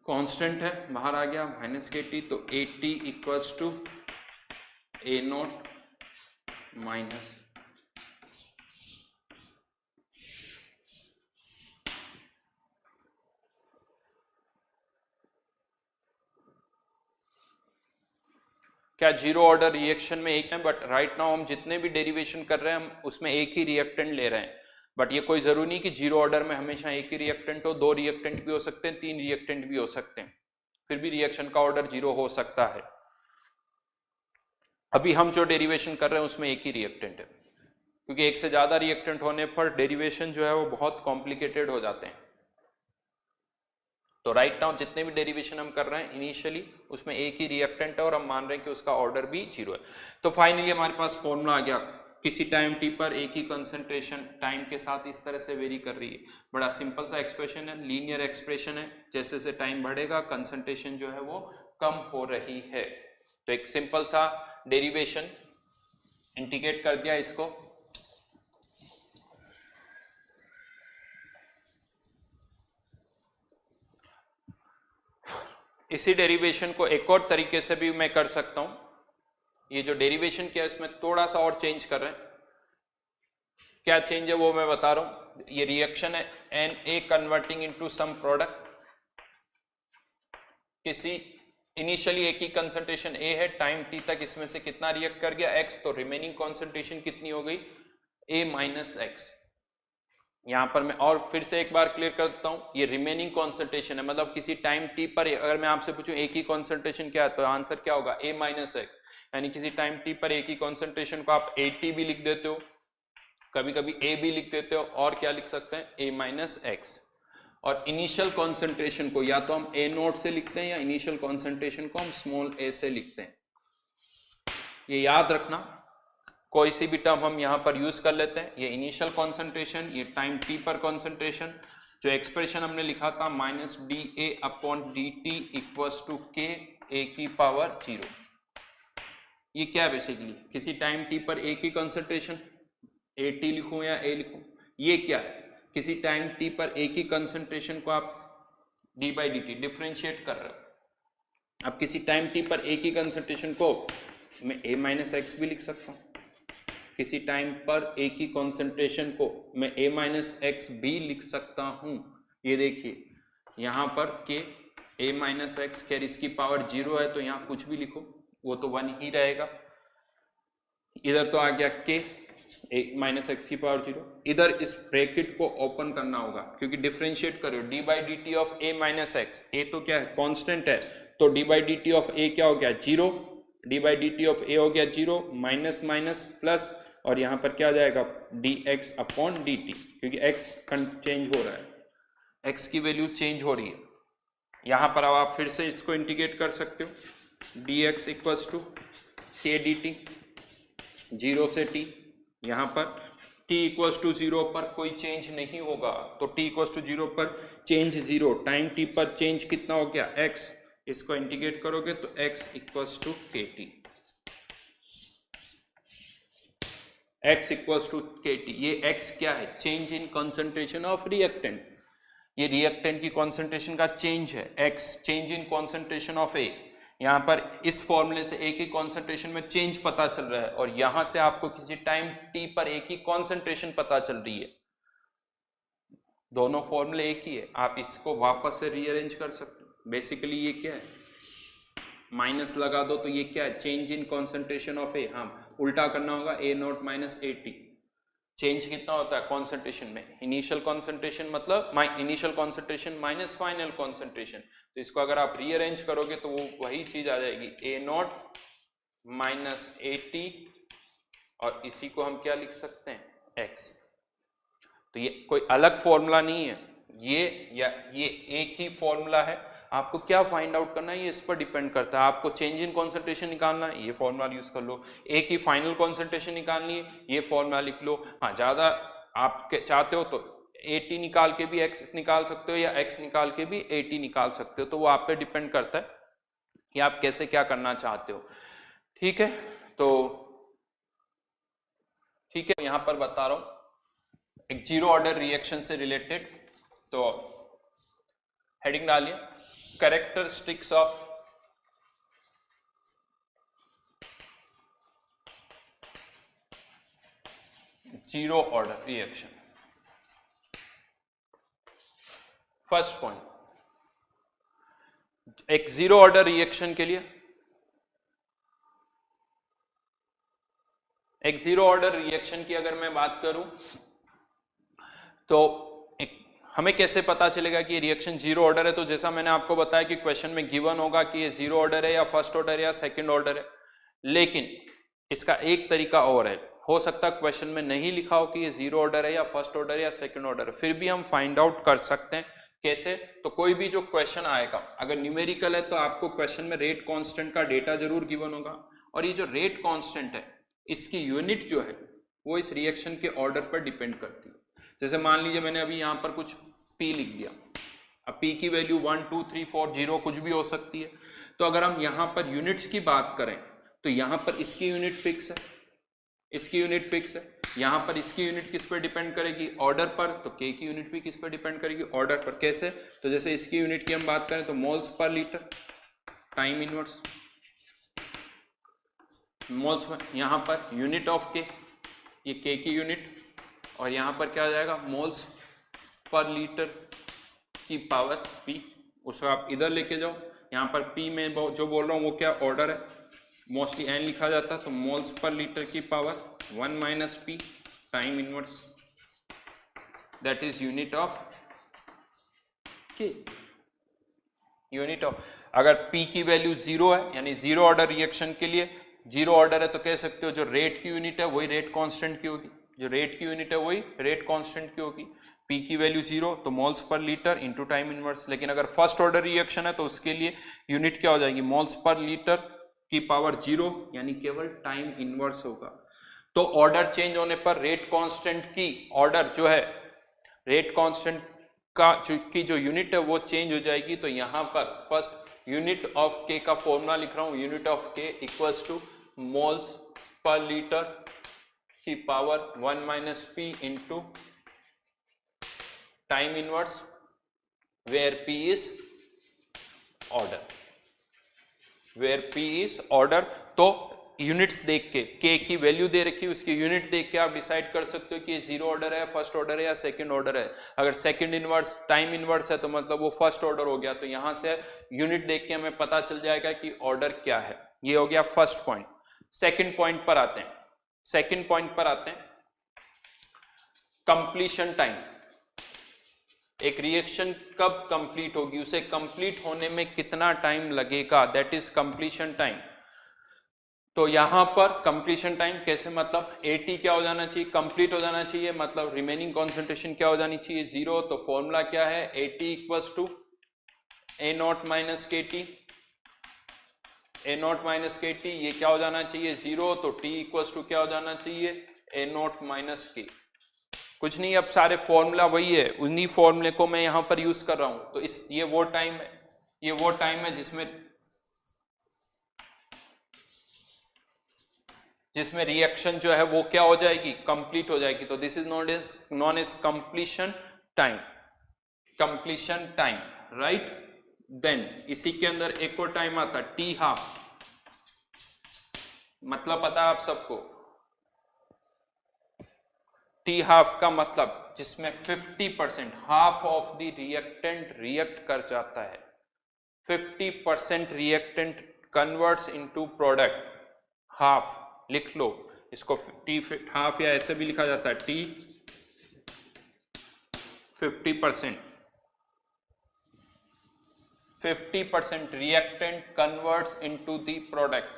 कांस्टेंट है, बाहर आ गया माइनस के टी, तो A T equals to A naught minus क्या जीरो ऑर्डर रिएक्शन में एक है, बट राइट नाउ हम जितने भी डेरिवेशन कर रहे हैं हम उसमें एक ही रिएक्टेंट ले रहे हैं, बट ये कोई जरूरी नहीं कि जीरो ऑर्डर में हमेशा एक ही रिएक्टेंट हो, 2 रिएक्टेंट भी हो सकते हैं, 3 रिएक्टेंट भी हो सकते हैं, फिर भी रिएक्शन का ऑर्डर जीरो हो सकता है। अभी हम जो डेरिवेशन कर रहे हैं उसमें एक ही रिएक्टेंट है, क्योंकि एक से ज्यादा रिएक्टेंट होने पर डेरिवेशन जो है वो बहुत कॉम्प्लिकेटेड हो जाते हैं। तो राइट नाउ जितने भी डेरिवेशन हम कर रहे हैं इनिशियली उसमें एक ही रिएक्टेंट है और हम मान रहे हैं कि उसका ऑर्डर भी 0 है। तो फाइनली हमारे पास फॉर्मूला आ गया, किसी टाइम टी पर एक ही कंसंट्रेशन टाइम के साथ इस तरह से वेरी कर रही है। बड़ा सिंपल सा एक्सप्रेशन है, लीनियर एक्सप्रेशन है, जैसे जैसे टाइम बढ़ेगा कंसंट्रेशन जो है वो कम हो रही है। तो एक सिंपल सा डेरिवेशन, इंटीग्रेट कर दिया इसको, इसी डेरिवेशन को एक और तरीके से भी मैं कर सकता हूं। ये जो डेरिवेशन किया इसमें थोड़ा सा और चेंज कर रहे हैं, क्या चेंज है वो मैं बता रहा हूं। ये रिएक्शन है N A converting into some product, किसी इनिशियली एक ही कंसंट्रेशन ए है, टाइम टी तक इसमें से कितना रिएक्ट कर गया एक्स, तो रिमेनिंग कॉन्सेंट्रेशन कितनी हो गई ए माइनस एक्स। यहां पर मैं और फिर से एक बार क्लियर कर देता हूं, ये रिमेनिंग कॉन्सेंट्रेशन है, मतलब किसी टाइम टी पर अगर मैं आपसे पूछूं एक ही कॉन्सेंट्रेशन क्या है तो आंसर क्या होगा ए माइनस एक्स, यानी किसी टाइम टी पर एक ही कॉन्सेंट्रेशन को आप ए टी भी लिख देते हो, कभी कभी ए भी लिख देते हो, और क्या लिख सकते हैं ए माइनस एक्स। और इनिशियल कॉन्सेंट्रेशन को या तो हम ए नोट से लिखते हैं या इनिशियल कॉन्सेंट्रेशन को हम स्मॉल ए से लिखते हैं। ये याद रखना, कोई सी भी टर्म हम यहां पर यूज कर लेते हैं, ये इनिशियल कॉन्सेंट्रेशन, ये टाइम टी पर कॉन्सेंट्रेशन, जो एक्सप्रेशन हमने लिखा था minus D A upon D T equals to K A की पावर 0। ये क्या है बेसिकली, किसी टाइम टी पर ए की कॉन्सेंट्रेशन, ए टी लिखूं या ए लिखूं, ये क्या है किसी टाइम टी पर एक ही कंसंट्रेशन को आप D by D T differentiate कर रहे हो। अब किसी टाइम टी पर एक ही कंसंट्रेशन को मैं a माइनस एक्स भी लिख सकता हूँ, किसी टाइम पर एक ही कंसंट्रेशन को मैं a माइनस एक्स भी लिख सकता हूँ। ये देखिए यहाँ पर के a माइनस एक्स, खैर इसकी पावर 0 है तो यहाँ कुछ भी लिखो वो तो 1 ही रहेगा। इधर तो आ गया के ए माइनस एक्स की पावर 0, इधर इस ब्रैकेट को ओपन करना होगा क्योंकि डिफरेंशिएट करो D by D T of A minus X, A तो क्या है कांस्टेंट है, तो D by D T of A क्या हो गया 0, D by D T of A हो गया 0, माइनस माइनस प्लस, और यहाँ पर क्या जाएगा D x upon D T, क्योंकि एक्स चेंज हो रहा है, एक्स की वैल्यू चेंज हो रही है। यहाँ पर अब आप फिर से इसको इंटीग्रेट कर सकते हो, डी एक्स इक्वल्स टू के डी टी 0 से t, यहाँ पर t इक्वल्स टू 0 पर कोई चेंज नहीं होगा, तो t इक्वल्स टू 0 पर चेंज 0, टाइम t पर चेंज कितना हो गया x, इसको इंटीग्रेट करोगे तो x इक्वल्स टू के टी, x इक्वल्स टू के टी। ये x क्या है, change in concentration of reactant, ये रिएक्टेंट की कॉन्सेंट्रेशन का चेंज है, x change in concentration of a। यहाँ पर इस फॉर्मूले से एक ही कॉन्सेंट्रेशन में चेंज पता चल रहा है और यहाँ से आपको किसी टाइम t पर एक ही कॉन्सेंट्रेशन पता चल रही है, दोनों फॉर्मूले एक ही है। आप इसको वापस से रीअरेंज कर सकते हो। बेसिकली ये क्या है, माइनस लगा दो तो ये क्या है, change in concentration of A, हाँ उल्टा करना होगा A naught minus A T. Change कितना होता है कॉन्सेंट्रेशन में, इनिशियल कॉन्सेंट्रेशन मतलब initial concentration minus final concentration, तो इसको अगर आप रीअरेंज करोगे तो वो वही चीज आ जाएगी ए नॉट माइनस ए टी, और इसी को हम क्या लिख सकते हैं एक्स। तो ये कोई अलग फॉर्मूला नहीं है, ये एक ही फॉर्मूला है। आपको क्या फाइंड आउट करना है ये इस पर डिपेंड करता है। आपको चेंज इन कॉन्सेंट्रेशन निकालना है, ये फॉर्मूला यूज कर लो। एक ही फाइनल कॉन्सेंट्रेशन निकालनी है, ये फॉर्मूला लिख लो। हाँ ज्यादा आप चाहते हो तो AT निकाल के भी x निकाल सकते हो या x निकाल के भी AT निकाल सकते हो, तो वो आप पे डिपेंड करता है कि आप कैसे क्या करना चाहते हो। ठीक है, तो ठीक है, यहां पर बता रहा हूं एक जीरो ऑर्डर रिएक्शन से रिलेटेड, तो हेडिंग डालिए characteristics of zero order reaction. First point, एक जीरो ऑर्डर रिएक्शन के लिए, एक जीरो ऑर्डर रिएक्शन की अगर मैं बात करूं तो हमें कैसे पता चलेगा कि ये रिएक्शन जीरो ऑर्डर है। तो जैसा मैंने आपको बताया कि क्वेश्चन में गिवन होगा कि ये जीरो ऑर्डर है या फर्स्ट ऑर्डर या सेकंड ऑर्डर है, लेकिन इसका एक तरीका और है, हो सकता है क्वेश्चन में नहीं लिखा हो कि ये जीरो ऑर्डर है या फर्स्ट ऑर्डर या सेकंड ऑर्डर है, फिर भी हम फाइंड आउट कर सकते हैं। कैसे? तो कोई भी जो क्वेश्चन आएगा अगर न्यूमेरिकल है तो आपको क्वेश्चन में रेट कांस्टेंट का डेटा जरूर गिवन होगा, और ये जो रेट कांस्टेंट है इसकी यूनिट जो है वो इस रिएक्शन के ऑर्डर पर डिपेंड करती है। जैसे मान लीजिए मैंने अभी यहाँ पर कुछ P लिख दिया, अब P की वैल्यू 1 2 3 4 0 कुछ भी हो सकती है। तो अगर हम यहाँ पर यूनिट्स की बात करें तो यहाँ पर इसकी यूनिट फिक्स है, इसकी यूनिट फिक्स है, यहाँ पर इसकी यूनिट किस पर डिपेंड करेगी, ऑर्डर पर, तो K की यूनिट भी किस पर डिपेंड करेगी, ऑर्डर पर। कैसे? तो जैसे इसकी यूनिट की हम बात करें तो moles per litre, time inverse moles per, यहाँ पर यूनिट ऑफ K, ये K की यूनिट, और यहाँ पर क्या आ जाएगा मोल्स पर लीटर की पावर P, उसको आप इधर लेके जाओ। यहाँ पर P में जो बोल रहा हूँ वो क्या ऑर्डर है, मोस्टली N लिखा जाता है, तो मोल्स पर लीटर की power 1 minus P time inverse, that is unit of K, unit of. अगर P की वैल्यू 0 है यानी जीरो ऑर्डर रिएक्शन के लिए, जीरो ऑर्डर है तो कह सकते हो जो रेट की यूनिट है वही रेट कांस्टेंट की होगी, जो रेट की यूनिट है वही रेट कांस्टेंट की होगी। P की वैल्यू 0 तो moles per litre into time inverse. लेकिन अगर फर्स्ट ऑर्डर रिएक्शन है तो उसके लिए यूनिट क्या हो जाएगी, मोल्स पर लीटर की पावर 0 यानी केवल टाइम इनवर्स होगा। तो ऑर्डर चेंज होने पर रेट कांस्टेंट की ऑर्डर जो है, रेट कांस्टेंट का की जो यूनिट है वो चेंज हो जाएगी। तो यहाँ पर फर्स्ट यूनिट ऑफ K का फॉर्मूला लिख रहा हूँ, unit of K equals to moles per litre की power 1 minus P into time inverse where P is order, where P is order. तो यूनिट्स देख के, K की वैल्यू दे रखी है, उसकी यूनिट देख के आप डिसाइड कर सकते हो कि ये जीरो ऑर्डर है, फर्स्ट ऑर्डर है या सेकंड ऑर्डर है। अगर सेकंड इनवर्स टाइम इनवर्स है तो मतलब वो फर्स्ट ऑर्डर हो गया। तो यहां से यूनिट देख के हमें पता चल जाएगा कि ऑर्डर क्या है। ये हो गया फर्स्ट पॉइंट। सेकंड पॉइंट पर आते हैं, सेकंड पॉइंट पर आते हैं, कंप्लीशन टाइम। एक रिएक्शन कब कंप्लीट होगी, उसे कंप्लीट होने में कितना टाइम लगेगा, दैट इज कंप्लीशन टाइम। तो यहां पर कंप्लीशन टाइम कैसे, मतलब AT क्या हो जाना चाहिए, कंप्लीट हो जाना चाहिए, मतलब रिमेनिंग कॉन्सेंट्रेशन क्या हो जानी चाहिए, 0। तो फॉर्मूला क्या है, AT equals to A0 minus KT, A0 minus KT, ये क्या हो जाना चाहिए 0। तो T इक्वल्स टू क्या हो जाना चाहिए, A0 माइनस K। कुछ नहीं, अब सारे फॉर्मूला वही है, उन्हीं फॉर्मूले को मैं यहां पर यूज कर रहा हूं। तो इस ये वो टाइम है, ये वो टाइम है जिसमें रिएक्शन जो है वो क्या हो जाएगी, कंप्लीट हो जाएगी। तो this is known as completion time, completion time, right. Then इसी के अंदर एक और टाइम आता है T हाफ, मतलब पता है आप सबको, T हाफ का मतलब जिसमें 50%, half of the reactant react कर जाता है, 50% reactant converts into product, half लिख लो इसको, T हाफ या ऐसे भी लिखा जाता है T 50%, 50% reactant converts into the product।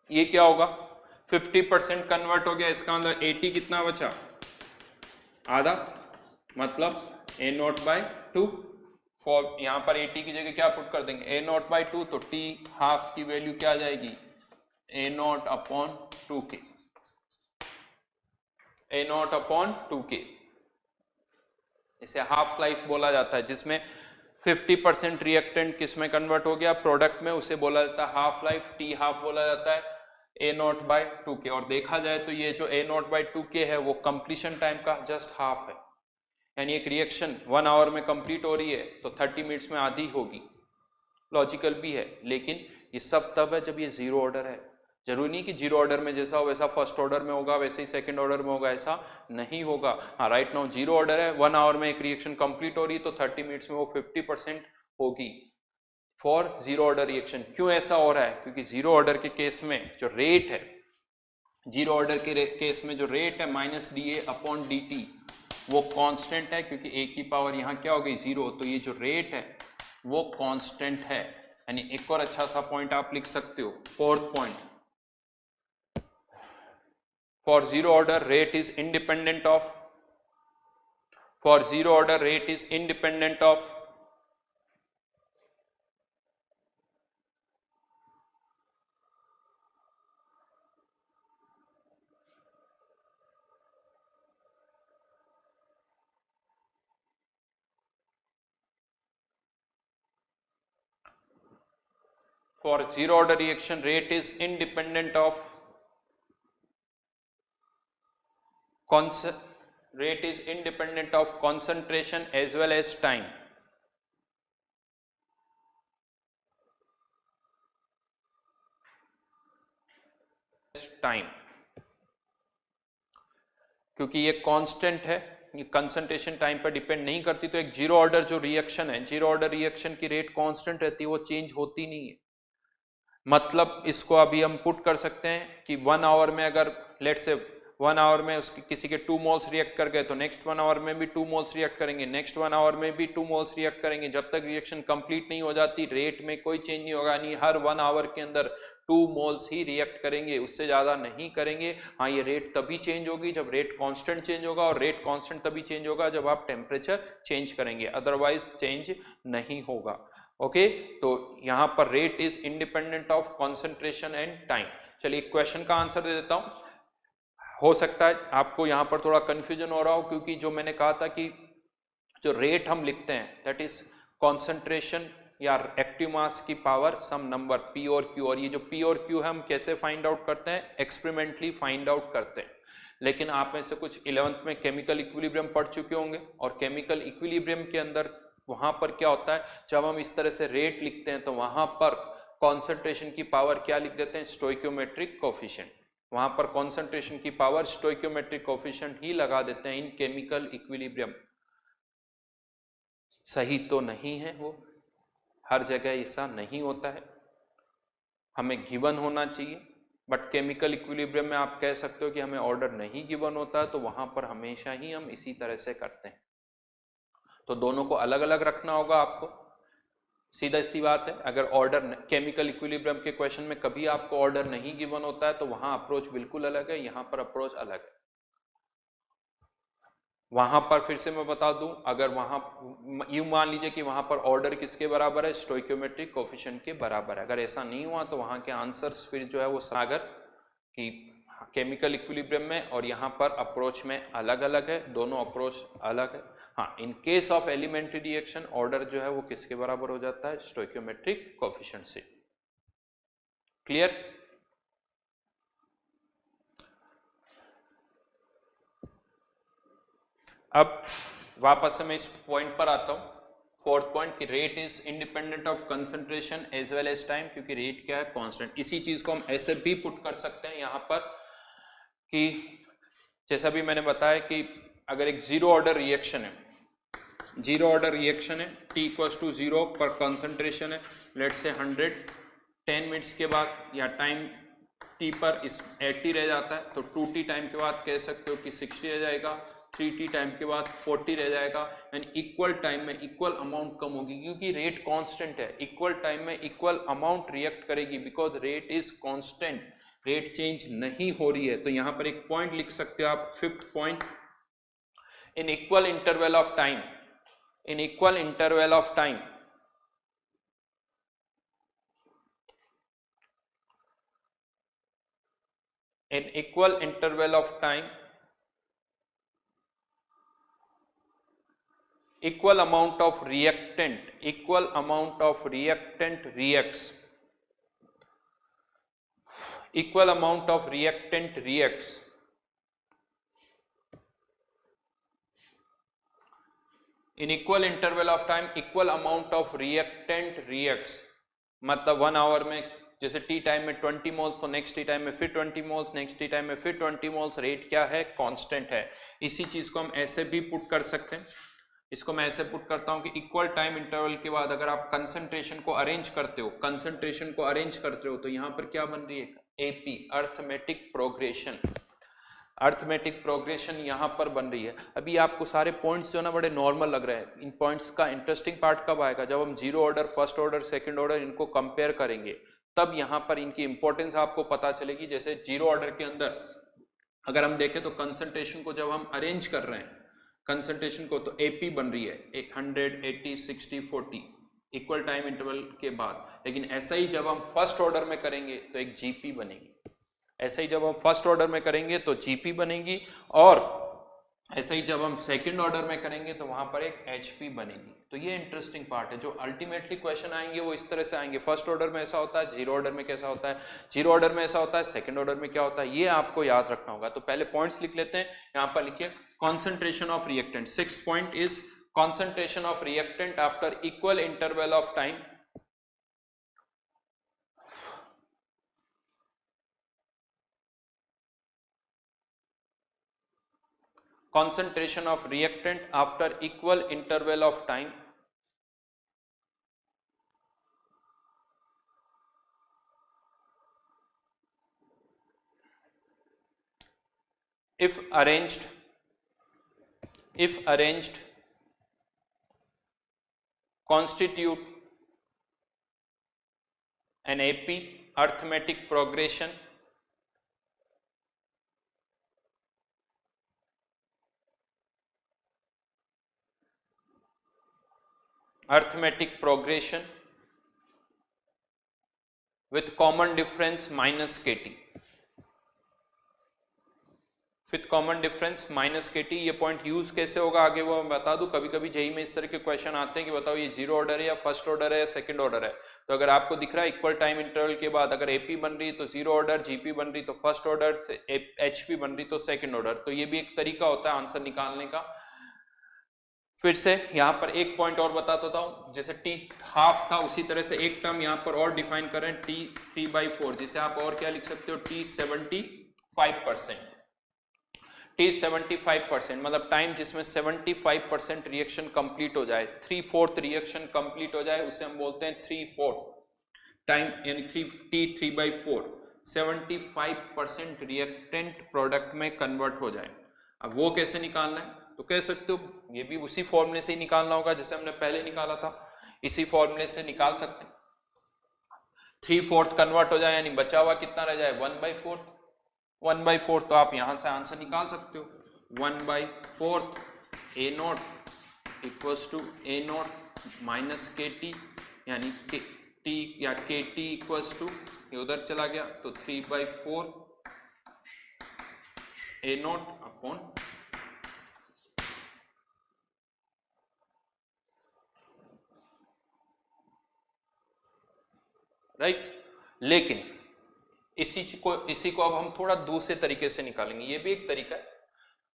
ये क्या होगा, 50% कन्वर्ट हो गया, इसका मतलब AT कितना बचा, आधा, मतलब A0/2। फॉर यहां पर AT की जगह क्या पुट कर देंगे, A0/2। तो T हाफ की वैल्यू क्या आ जाएगी, A0/2K, A0/2K। इसे हाफ लाइफ बोला जाता है, जिसमें 50% रिएक्टेंट किस में कन्वर्ट हो गया, प्रोडक्ट में, उसे बोला जाता है हाफ लाइफ, T हाफ बोला जाता है A0/2K। और देखा जाए तो ये जो A0/2K है वो कंप्लीशन टाइम का जस्ट हाफ है, यानी एक रिएक्शन 1 आवर में कंप्लीट हो रही है तो 30 मिनट्स में आधी होगी। लॉजिकल भी है, लेकिन ये सब तब है जब ये जीरो ऑर्डर है। जरूरी नहीं कि जीरो ऑर्डर में जैसा हो वैसा फर्स्ट ऑर्डर में होगा, वैसे ही सेकंड ऑर्डर में होगा, ऐसा नहीं होगा। हाँ, राइट नाउ जीरो ऑर्डर है, 1 आवर में एक रिएक्शन कंप्लीट हो रही है तो 30 मिनट्स में वो 50% होगी फॉर जीरो ऑर्डर रिएक्शन। क्यों ऐसा हो रहा है, क्योंकि जीरो ऑर्डर के केस में जो रेट है, जीरो ऑर्डर के केस में जो रेट है -dA/dt वो कांस्टेंट है, क्योंकि A की पावर यहाँ क्या हो गई 0। तो ये जो रेट है वो कांस्टेंट है। यानी एक और अच्छा सा पॉइंट आप लिख सकते हो, fourth point, for zero order rate is independent of, for zero order rate is independent of for zero order reaction rate is independent of concentration as well as time। क्योंकि ये कांस्टेंट है, ये कंसंट्रेशन टाइम पर डिपेंड नहीं करती। तो एक जीरो ऑर्डर जो रिएक्शन है, जीरो ऑर्डर रिएक्शन की रेट कांस्टेंट रहती है, वो चेंज होती नहीं है। मतलब इसको अभी हम पुट कर सकते हैं कि 1 आवर में अगर लेट से 1 आवर में उसकी किसी के 2 मोल्स रिएक्ट कर गए तो नेक्स्ट 1 आवर में भी 2 मोल्स रिएक्ट करेंगे, नेक्स्ट 1 आवर में भी 2 मोल्स रिएक्ट करेंगे। जब तक रिएक्शन कंप्लीट नहीं हो जाती रेट में कोई चेंज नहीं होगा, यानी हर 1 आवर के अंदर 2 मोल्स ही रिएक्ट करेंगे, उससे ज़्यादा नहीं करेंगे। हाँ, ये रेट तभी चेंज होगी जब रेट कांस्टेंट चेंज होगा, और रेट कांस्टेंट तभी चेंज होगा जब आप टेम्परेचर चेंज करेंगे, अदरवाइज चेंज नहीं होगा। ओके, तो यहां पर rate is independent of concentration and time. चलिए क्वेश्चन का आंसर दे देता हूं। हो सकता है आपको यहां पर थोड़ा कंफ्यूजन हो रहा हो, क्योंकि जो मैंने कहा था कि जो रेट हम लिखते हैं दैट इज कॉन्सेंट्रेशन या एक्टिव मास की पावर सम नंबर P और Q, और ये जो P और Q है हम कैसे फाइंड आउट करते हैं, एक्सपेरिमेंटली फाइंड आउट करते हैं। लेकिन आप में से कुछ 11th में केमिकल इक्विलिब्रियम पढ़ चुके होंगे, और केमिकल इक्विलिब्रियम के अंदर वहां पर क्या होता है, जब हम इस तरह से रेट लिखते हैं तो वहां पर कॉन्सेंट्रेशन की पावर क्या लिख देते हैं, स्टोइकियोमेट्रिक कोफिशिएंट। वहां पर कॉन्सेंट्रेशन की पावर स्टोइकियोमेट्रिक कोफिशिएंट ही लगा देते हैं इन केमिकल इक्विलिब्रियम। सही तो नहीं है वो, हर जगह ऐसा नहीं होता है, हमें गिवन होना चाहिए। बट केमिकल इक्विलिब्रियम में आप कह सकते हो कि हमें ऑर्डर नहीं गिवन होता है, तो वहां पर हमेशा ही हम इसी तरह से करते हैं। तो दोनों को अलग अलग रखना होगा आपको, सीधा सी बात है। अगर ऑर्डर केमिकल इक्विलिब्रियम के क्वेश्चन में कभी आपको ऑर्डर नहीं गिवन होता है तो वहां अप्रोच बिल्कुल अलग है, यहां पर अप्रोच अलग है। वहां पर फिर से मैं बता दूं, अगर वहां यूं मान लीजिए कि वहां पर ऑर्डर किसके बराबर है, स्टोइकियोमेट्रिक कोफिशिएंट के बराबर है। अगर ऐसा नहीं हुआ तो वहां के आंसर्स फिर जो है वो सागर कि केमिकल इक्विलिब्रियम में और यहाँ पर अप्रोच में अलग अलग है, दोनों अप्रोच अलग है। हाँ, in case of elementary reaction order जो है वो किसके बराबर हो जाता है, स्टोइकियोमेट्रिक कोफिशिएंट से। क्लियर? अब वापस से मैं इस पॉइंट पर आता हूं, फोर्थ पॉइंट कि rate is independent of concentration as well as time, क्योंकि रेट क्या है, कांस्टेंट। इसी चीज को हम ऐसे भी पुट कर सकते हैं यहां पर कि जैसा भी मैंने बताया कि अगर एक जीरो ऑर्डर रिएक्शन है, जीरो ऑर्डर रिएक्शन है, T इक्वल्स टू 0 पर कंसंट्रेशन है, लेट से 100, 10 मिनट्स के बाद या टाइम T पर इस 80 रह जाता है, तो 2T टाइम के बाद कह सकते हो कि 60 रह जाएगा, 3T टाइम के बाद 40 रह जाएगा, यानी इक्वल टाइम में इक्वल अमाउंट कम होगी, क्योंकि रेट कांस्टेंट है। इक्वल टाइम में इक्वल अमाउंट रिएक्ट करेगी, because rate is constant, rate change नहीं हो रही है। तो यहां पर एक पॉइंट लिख सकते हो आप, fifth point, in equal interval of time, in equal interval of time, in equal interval of time, equal amount of reactant, equal amount of reactant reacts, equal amount of reactant reacts, in equal interval of time equal amount of reactant reacts। मतलब 1 आवर में जैसे टी टाइम में 20 मोल्स, तो नेक्स्ट टी टाइम में फिर 20 मोल्स, नेक्स्ट टी टाइम में फिर 20 मोल्स। रेट क्या है, कांस्टेंट है। इसी चीज को हम ऐसे भी पुट कर सकते हैं, इसको मैं ऐसे पुट करता हूं कि इक्वल टाइम इंटरवल के बाद अगर आप कंसंट्रेशन को अरेंज करते हो, कंसंट्रेशन को अरेंज करते हो, तो यहां पर क्या बन रही है, AP, arithmetic progression, arithmetic progression यहां पर बन रही है। अभी आपको सारे पॉइंट्स जो ना बड़े नॉर्मल लग रहे हैं, इन पॉइंट्स का इंटरेस्टिंग पार्ट कब आएगा, जब हम zero order, first order, second order इनको कंपेयर करेंगे, तब यहां पर इनकी इंपॉर्टेंस आपको पता चलेगी। जैसे जीरो ऑर्डर के अंदर अगर हम देखें तो कंसंट्रेशन को जब हम अरेंज कर रहे हैं, कंसंट्रेशन को, तो एपी बन रही है 100, 80, 60, 40 इक्वल टाइम इंटरवल के बाद। लेकिन ऐसा ही जब हम फर्स्ट ऑर्डर में करेंगे तो एक जीपी बनेगी, ऐसा ही जब हम फर्स्ट ऑर्डर में करेंगे तो जीपी बनेगी, और ऐसा ही जब हम सेकंड ऑर्डर में करेंगे तो वहां पर एक एचपी बनेगी। तो ये इंटरेस्टिंग पार्ट है, जो अल्टीमेटली क्वेश्चन आएंगे वो इस तरह से आएंगे। फर्स्ट ऑर्डर में ऐसा होता है, जीरो ऑर्डर में कैसा होता है, जीरो ऑर्डर में ऐसा होता है, सेकंड ऑर्डर में क्या होता है, ये आपको याद रखना होगा। तो पहले पॉइंट्स लिख लेते हैं, यहां पर लिखिए concentration of reactant. Six point is concentration of reactant after equal interval of time, concentration of reactant after equal interval of time, if arranged constitute an AP, arithmetic progression, arithmetic progression with common difference minus kT। With common difference minus K T. ये पॉइंट यूज कैसे होगा आगे वो मैं बता दूं। कभी कभी जेई में इस तरह के क्वेश्चन आते हैं कि बताओ ये जीरो ऑर्डर है या फर्स्ट ऑर्डर है या सेकंड ऑर्डर है। तो अगर आपको दिख रहा है इक्वल टाइम इंटरवल के बाद अगर एपी बन रही तो जीरो ऑर्डर, जीपी बन रही तो फर्स्ट ऑर्डर, एचपी बन रही तो सेकंड ऑर्डर। तो ये भी एक तरीका होता है आंसर निकालने का। फिर से यहाँ पर एक पॉइंट और बता देता हूँ, जैसे टी हाफ था उसी तरह से एक टर्म यहाँ पर और डिफाइन करें टी 3/4, जिसे आप और क्या लिख सकते हो टी 75%। टी 75% मतलब टाइम जिसमें 75% रिएक्शन कंप्लीट हो जाए, 3/4 रिएक्शन कंप्लीट हो जाए, उसे हम बोलते हैं 3/4 टाइम, यानी टी 3/4 75% रिएक्टेंट प्रोडक्ट में कन्वर्ट हो जाए। अब वो कैसे निकालना है तो कह सकते हो ये भी उसी फॉर्मूले से ही निकालना होगा जैसे हमने पहले निकाला था, इसी फॉर्मूले से निकाल सकते हैं। 3/4 कन्वर्ट हो जाए यानी बचा हुआ कितना रह जाए 1/4। 1/4 तो आप यहां से आंसर निकाल सकते हो 1/4 A naught equals to A naught minus K T, यानी टी या के टी इक्वल्स टू ये उधर चला गया तो 3/4 ए नॉट अपॉन राइट। लेकिन इसी को अब हम थोड़ा दूसरे तरीके से निकालेंगे। ये भी एक तरीका है,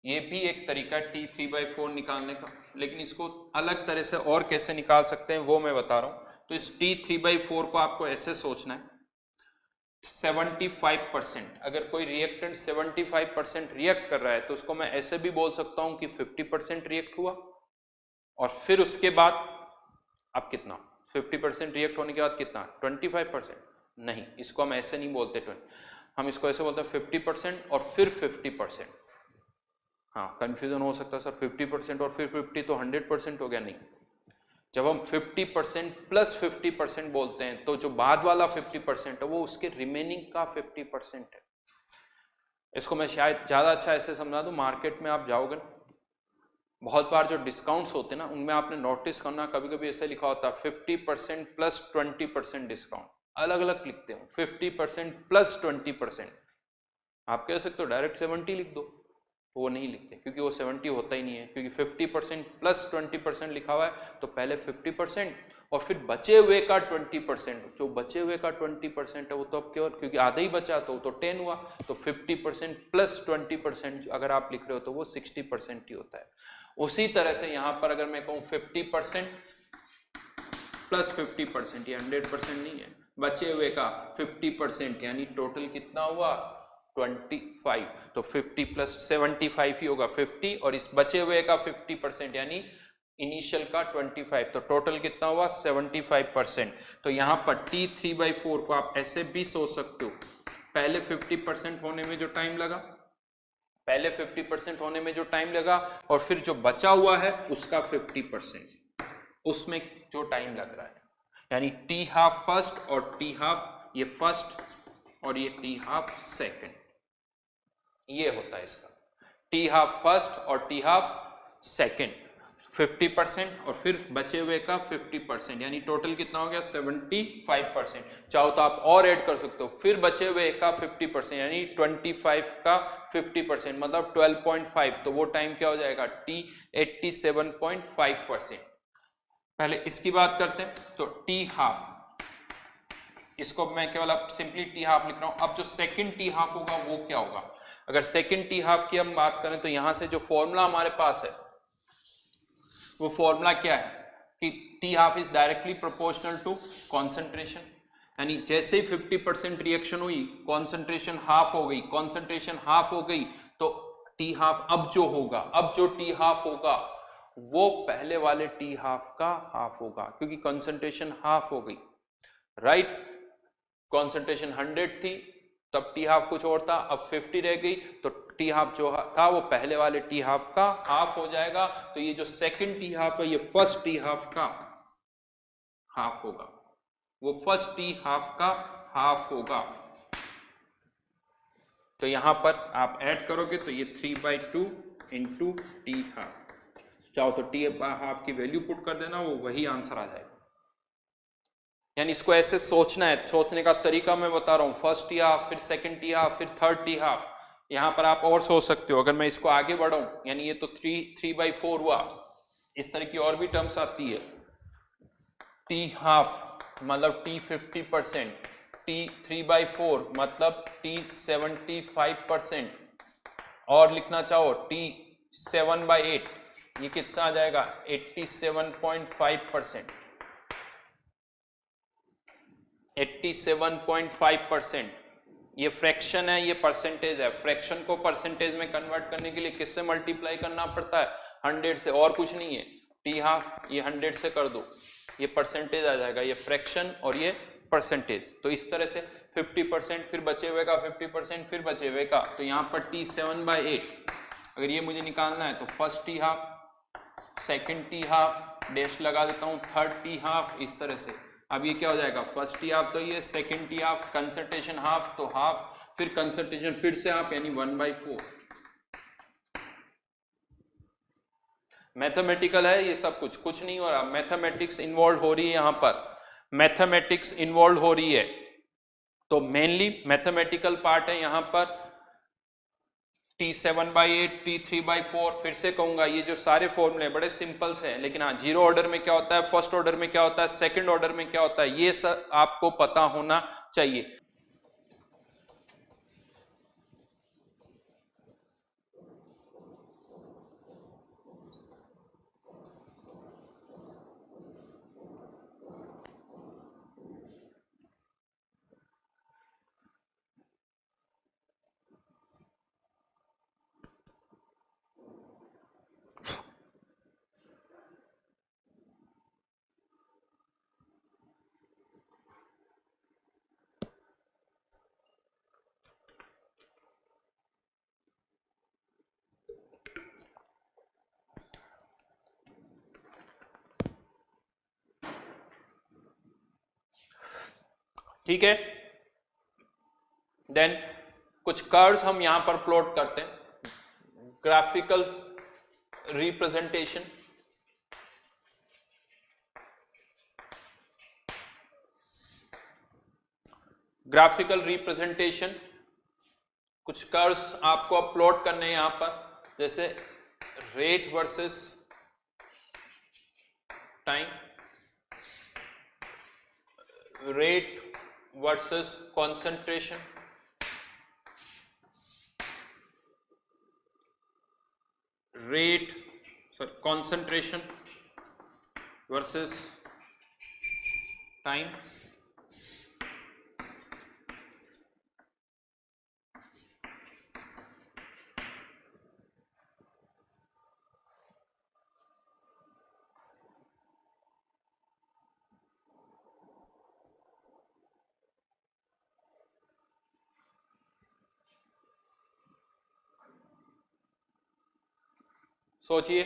ये भी एक तरीका है टी 3/4 निकालने का, लेकिन इसको अलग तरह से और कैसे निकाल सकते हैं वो मैं बता रहा हूं। तो इस टी 3/4 को आपको ऐसे सोचना है 75%, अगर कोई रिएक्टेंट 75% रिएक्ट कर रहा है तो उसको मैं ऐसे भी बोल सकता हूं कि 50% रिएक्ट हुआ, और फिर उसके बाद अब कितना 50% रिएक्ट होने के बाद कितना 25%। नहीं, इसको हम ऐसे नहीं बोलते 20, हम इसको ऐसे बोलते हैं 50% और फिर 50%। हाँ कंफ्यूजन हो सकता है सर 50% और फिर 50 तो 100% हो गया। नहीं, जब हम 50% प्लस 50% बोलते हैं तो जो बाद वाला 50% है वो उसके रिमेनिंग का 50% है। इसको मैं शायद ज़्यादा अच्छा ऐसे समझा दूँ, मार्केट में आप जाओगे ना बहुत बार जो डिस्काउंट्स होते हैं ना उनमें आपने नोटिस करना कभी कभी ऐसे लिखा होता है 50% प्लस 20% डिस्काउंट, अलग अलग लिखते हो 50% प्लस 20%। आप कह सकते हो डायरेक्ट 70 लिख दो, वो नहीं लिखते क्योंकि वो 70 होता ही नहीं है, क्योंकि 50% प्लस 20% लिखा हुआ है तो पहले 50% और फिर बचे हुए का 20%। जो बचे हुए का 20% है वो तो अब क्योंकि आधा ही बचा तो 10 हुआ, तो 50% प्लस 20% अगर आप लिख रहे हो तो वो 60% ही होता है। उसी तरह से यहां पर अगर मैं कहूं 50% प्लस 50%, ये 100% नहीं है, बचे हुए का 50% यानी टोटल कितना हुआ 25, तो 50 प्लस 75 ही होगा 50, और इस बचे हुए का 50% यानी इनिशियल का 25, तो टोटल कितना हुआ 75%। तो यहां पर T 3/4 को आप ऐसे भी सोच सकते हो, पहले 50% होने में जो टाइम लगा, पहले 50% होने में जो टाइम लगा और फिर जो बचा हुआ है उसका 50% उसमें जो टाइम लग रहा है, यानी टी हाफ फर्स्ट और टी हाफ ये फर्स्ट और ये टी हाफ सेकंड, ये होता है इसका टी हाफ फर्स्ट और टी हाफ सेकंड 50% और फिर बचे हुए का 50%, यानी टोटल कितना हो गया 75%। चाहो तो आप और ऐड कर सकते हो, फिर बचे हुए का 50% यानी 25 का 50% मतलब 12.5, तो वो टाइम क्या हो जाएगा टी 87.5%। पहले इसकी बात करते हैं तो टी हाफ, इसको मैं केवल अब सिंपली टी हाफ लिख रहा हूं। अब जो सेकंड टी हाफ होगा वो क्या होगा, अगर सेकंड टी हाफ की हम बात करें तो यहां से जो फॉर्मूला हमारे पास है वो फॉर्मूला क्या है कि t half is directly proportional to concentration, यानी जैसे ही 50% रिएक्शन हुई कॉन्सेंट्रेशन हाफ हो गई, कॉन्सेंट्रेशन हाफ हो गई तो टी हाफ अब जो टी हाफ होगा वो पहले वाले टी हाफ का हाफ होगा, क्योंकि कॉन्सेंट्रेशन हाफ हो गई, राइट। कॉन्सेंट्रेशन 100 थी तब टी हाफ कुछ और था, अब 50 रह गई तो टी हाफ जो था वो पहले वाले टी हाफ का हाफ हो जाएगा। तो ये जो सेकंड टी हाफ है ये फर्स्ट टी हाफ का हाफ होगा, वो फर्स्ट टी हाफ का हाफ होगा। तो यहां पर आप ऐड करोगे तो ये 3/2 इंटू टी हाफ, चाहो तो टी हाफ की वैल्यू पुट कर देना, वो वही आंसर आ जाएगा। यानी इसको ऐसे सोचना है, सोचने का तरीका मैं बता रहा हूं, फर्स्ट टी हाफ फिर सेकंड टी हाफ फिर थर्ड टी हाफ, यहां पर आप और सोच सकते हो, अगर मैं इसको आगे बढ़ाऊं, यानी ये तो 3/4 हुआ, इस तरह की और भी टर्म्स आती है, टी हाफ मतलब टी 50%, टी 3/4 मतलब टी 75%, और लिखना चाहो टी 7/8, ये कितना आ जाएगा 87.5%। 87.5%, ये फ्रैक्शन है, ये परसेंटेज है। फ्रैक्शन को परसेंटेज में कन्वर्ट करने के लिए किससे मल्टीप्लाई करना पड़ता है? 100 से, और कुछ नहीं है। टी हाफ ये 100 से कर दो, ये परसेंटेज आ जाएगा, ये फ्रैक्शन और ये परसेंटेज। तो इस तरह से 50%, फिर बचे हुए का 50%, फिर बचे हुए का, तो यहाँ पर टी 7/8 अगर ये मुझे निकालना है तो first T half, second T half, dash लगा देता हूँ, थर्ड टी हाफ, इस तरह से। अब ये क्या हो जाएगा, फर्स्ट टी हाफ तो ये, second T half, concentration half तो हाफ, फिर कंसंट्रेशन फिर से हाफ, यानी 1/4। मैथमेटिकल है ये सब, कुछ नहीं हो रहा, मैथमेटिक्स इन्वॉल्व हो रही है यहाँ पर, मैथमेटिक्स इन्वॉल्व हो रही है। तो मेनली मैथमेटिकल पार्ट है यहाँ पर। टी 7/8, टी 3/4, फिर से कहूंगा ये जो सारे फॉर्मूले बड़े सिंपल से हैं, लेकिन हाँ, जीरो ऑर्डर में क्या होता है, फर्स्ट ऑर्डर में क्या होता है, सेकंड ऑर्डर में क्या होता है, ये सब आपको पता होना चाहिए। ठीक है, देन कुछ कर्व्स हम यहां पर प्लॉट करते हैं, ग्राफिकल रिप्रेजेंटेशन। ग्राफिकल रिप्रेजेंटेशन, कुछ कर्व्स आपको अब प्लॉट करने हैं यहां पर, जैसे rate versus time, rate versus concentration, rate concentration versus time, सोचिए।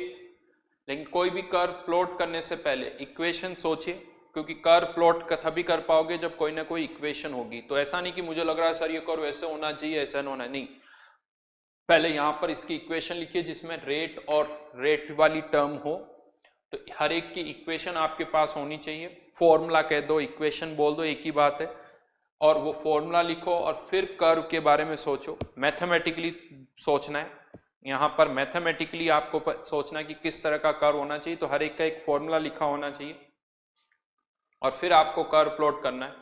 लेकिन कोई भी कर्व प्लॉट करने से पहले इक्वेशन सोचिए, क्योंकि कर्व प्लॉट तभी कर पाओगे जब कोई ना कोई इक्वेशन होगी। तो ऐसा नहीं कि मुझे लग रहा है सर ये कर्व ऐसे होना चाहिए, ऐसा नहीं होना, नहीं, पहले यहां पर इसकी इक्वेशन लिखिए जिसमें रेट और रेट वाली टर्म हो। तो हर एक की इक्वेशन आपके पास होनी चाहिए, फॉर्मूला कह दो, इक्वेशन बोल दो, एक ही बात है। और वो फॉर्मूला लिखो और फिर कर्व के बारे में सोचो, मैथमेटिकली सोचना है यहाँ पर, मैथमेटिकली आपको सोचना है कि किस तरह का कर्व होना चाहिए। तो हर एक का एक फॉर्मूला लिखा होना चाहिए और फिर आपको कर्व प्लॉट करना है।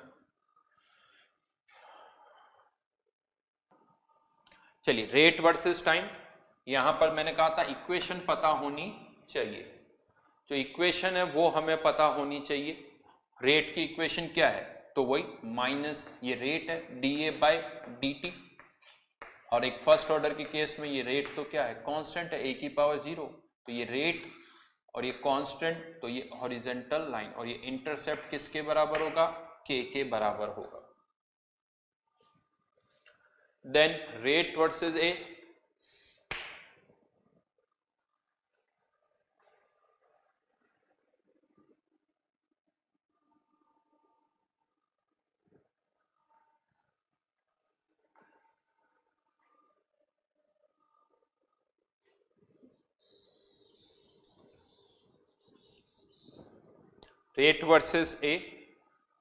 चलिए, रेट वर्सेस टाइम, यहां पर मैंने कहा था इक्वेशन पता होनी चाहिए। जो इक्वेशन है वो हमें पता होनी चाहिए। रेट की इक्वेशन क्या है, तो वही माइनस ये रेट है dA/dt, और एक फर्स्ट ऑर्डर के केस में ये रेट तो क्या है, कांस्टेंट है, a⁻0। तो ये रेट और ये कांस्टेंट, तो ये हॉरिजॉन्टल लाइन, और ये इंटरसेप्ट किसके बराबर होगा, k के बराबर होगा। Then rate versus a, rate versus A,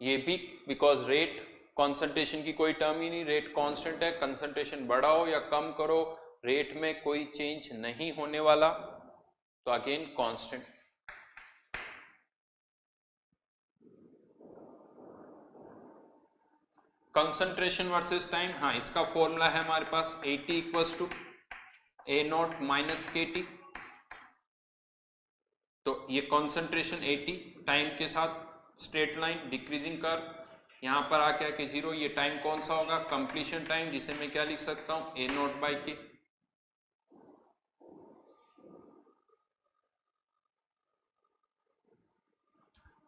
ये भी बिकॉज रेट कॉन्सेंट्रेशन की कोई टर्म ही नहीं, रेट कांस्टेंट है, कंसंट्रेशन बढ़ाओ या कम करो रेट में कोई चेंज नहीं होने वाला, तो again constant. Concentration versus time, हाँ इसका फॉर्मूला है हमारे पास AT equals to A0 minus KT। तो ये कंसंट्रेशन AT, टाइम के साथ स्ट्रेट लाइन डिक्रीजिंग कर्व, यहां पर आके आके जीरो, ये टाइम कौन सा होगा, कंप्लीशन टाइम, जिसे मैं क्या लिख सकता हूं A0 बाई K।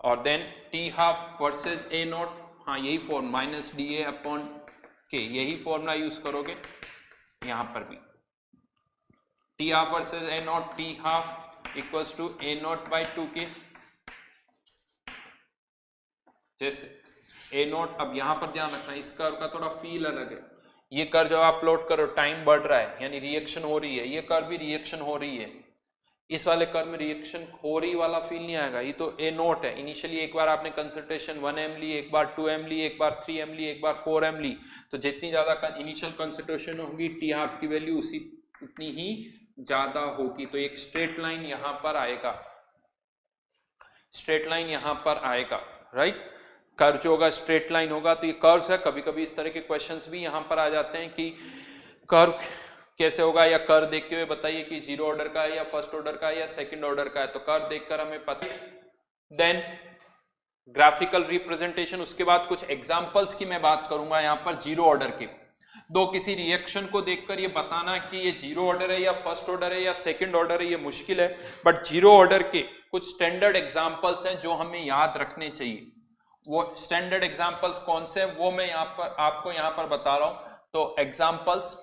और then T half versus A0, हाँ यही form minus DA upon K, यही फॉर्मूला यूज करोगे यहां पर भी। T half versus A0, T half equals to A0 by 2K। जैसे A0, अब यहां पर ध्यान रखना इस कर्व का थोड़ा फील अलग है। ये कर्व जब आप प्लॉट करो टाइम बढ़ रहा है यानी रिएक्शन हो रही है, ये कर्व भी रिएक्शन हो रही है, इस वाले कर्व में रिएक्शन हो रही वाला फील नहीं आएगा। ये तो A0 है, इनिशियली एक बार आपने कंसंट्रेशन 1m ली, एक बार 2m ली, एक बार 3m ली, एक बार 4m ली, तो जितनी ज्यादा इनिशियल कंसंट्रेशन होगी T हाफ की वैल्यू उसी उतनी ही ज्यादा होगी। तो एक स्ट्रेट लाइन यहां पर आएगा, स्ट्रेट लाइन यहां पर आएगा, राइट। कर्व जो होगा स्ट्रेट लाइन होगा। तो ये कर्व है, कभी कभी इस तरह के क्वेश्चंस भी यहां पर आ जाते हैं कि कर्व कैसे होगा, या कर्व देखते हुए बताइए कि जीरो ऑर्डर का है या फर्स्ट ऑर्डर का है या सेकंड ऑर्डर का है। तो कर्व देखकर हमें पता, देन ग्राफिकल रिप्रेजेंटेशन, उसके बाद कुछ एग्जांपल्स की मैं बात करूंगा यहां पर जीरो ऑर्डर के। दो किसी रिएक्शन को देखकर ये बताना कि ये जीरो ऑर्डर है या फर्स्ट ऑर्डर है या सेकंड ऑर्डर है, ये मुश्किल है, बट जीरो ऑर्डर के कुछ स्टैंडर्ड एग्जांपल्स हैं जो हमें याद रखने चाहिए। वो स्टैंडर्ड एग्जांपल्स कौन से हैं वो मैं आपको यहां पर बता रहा हूं। तो examples,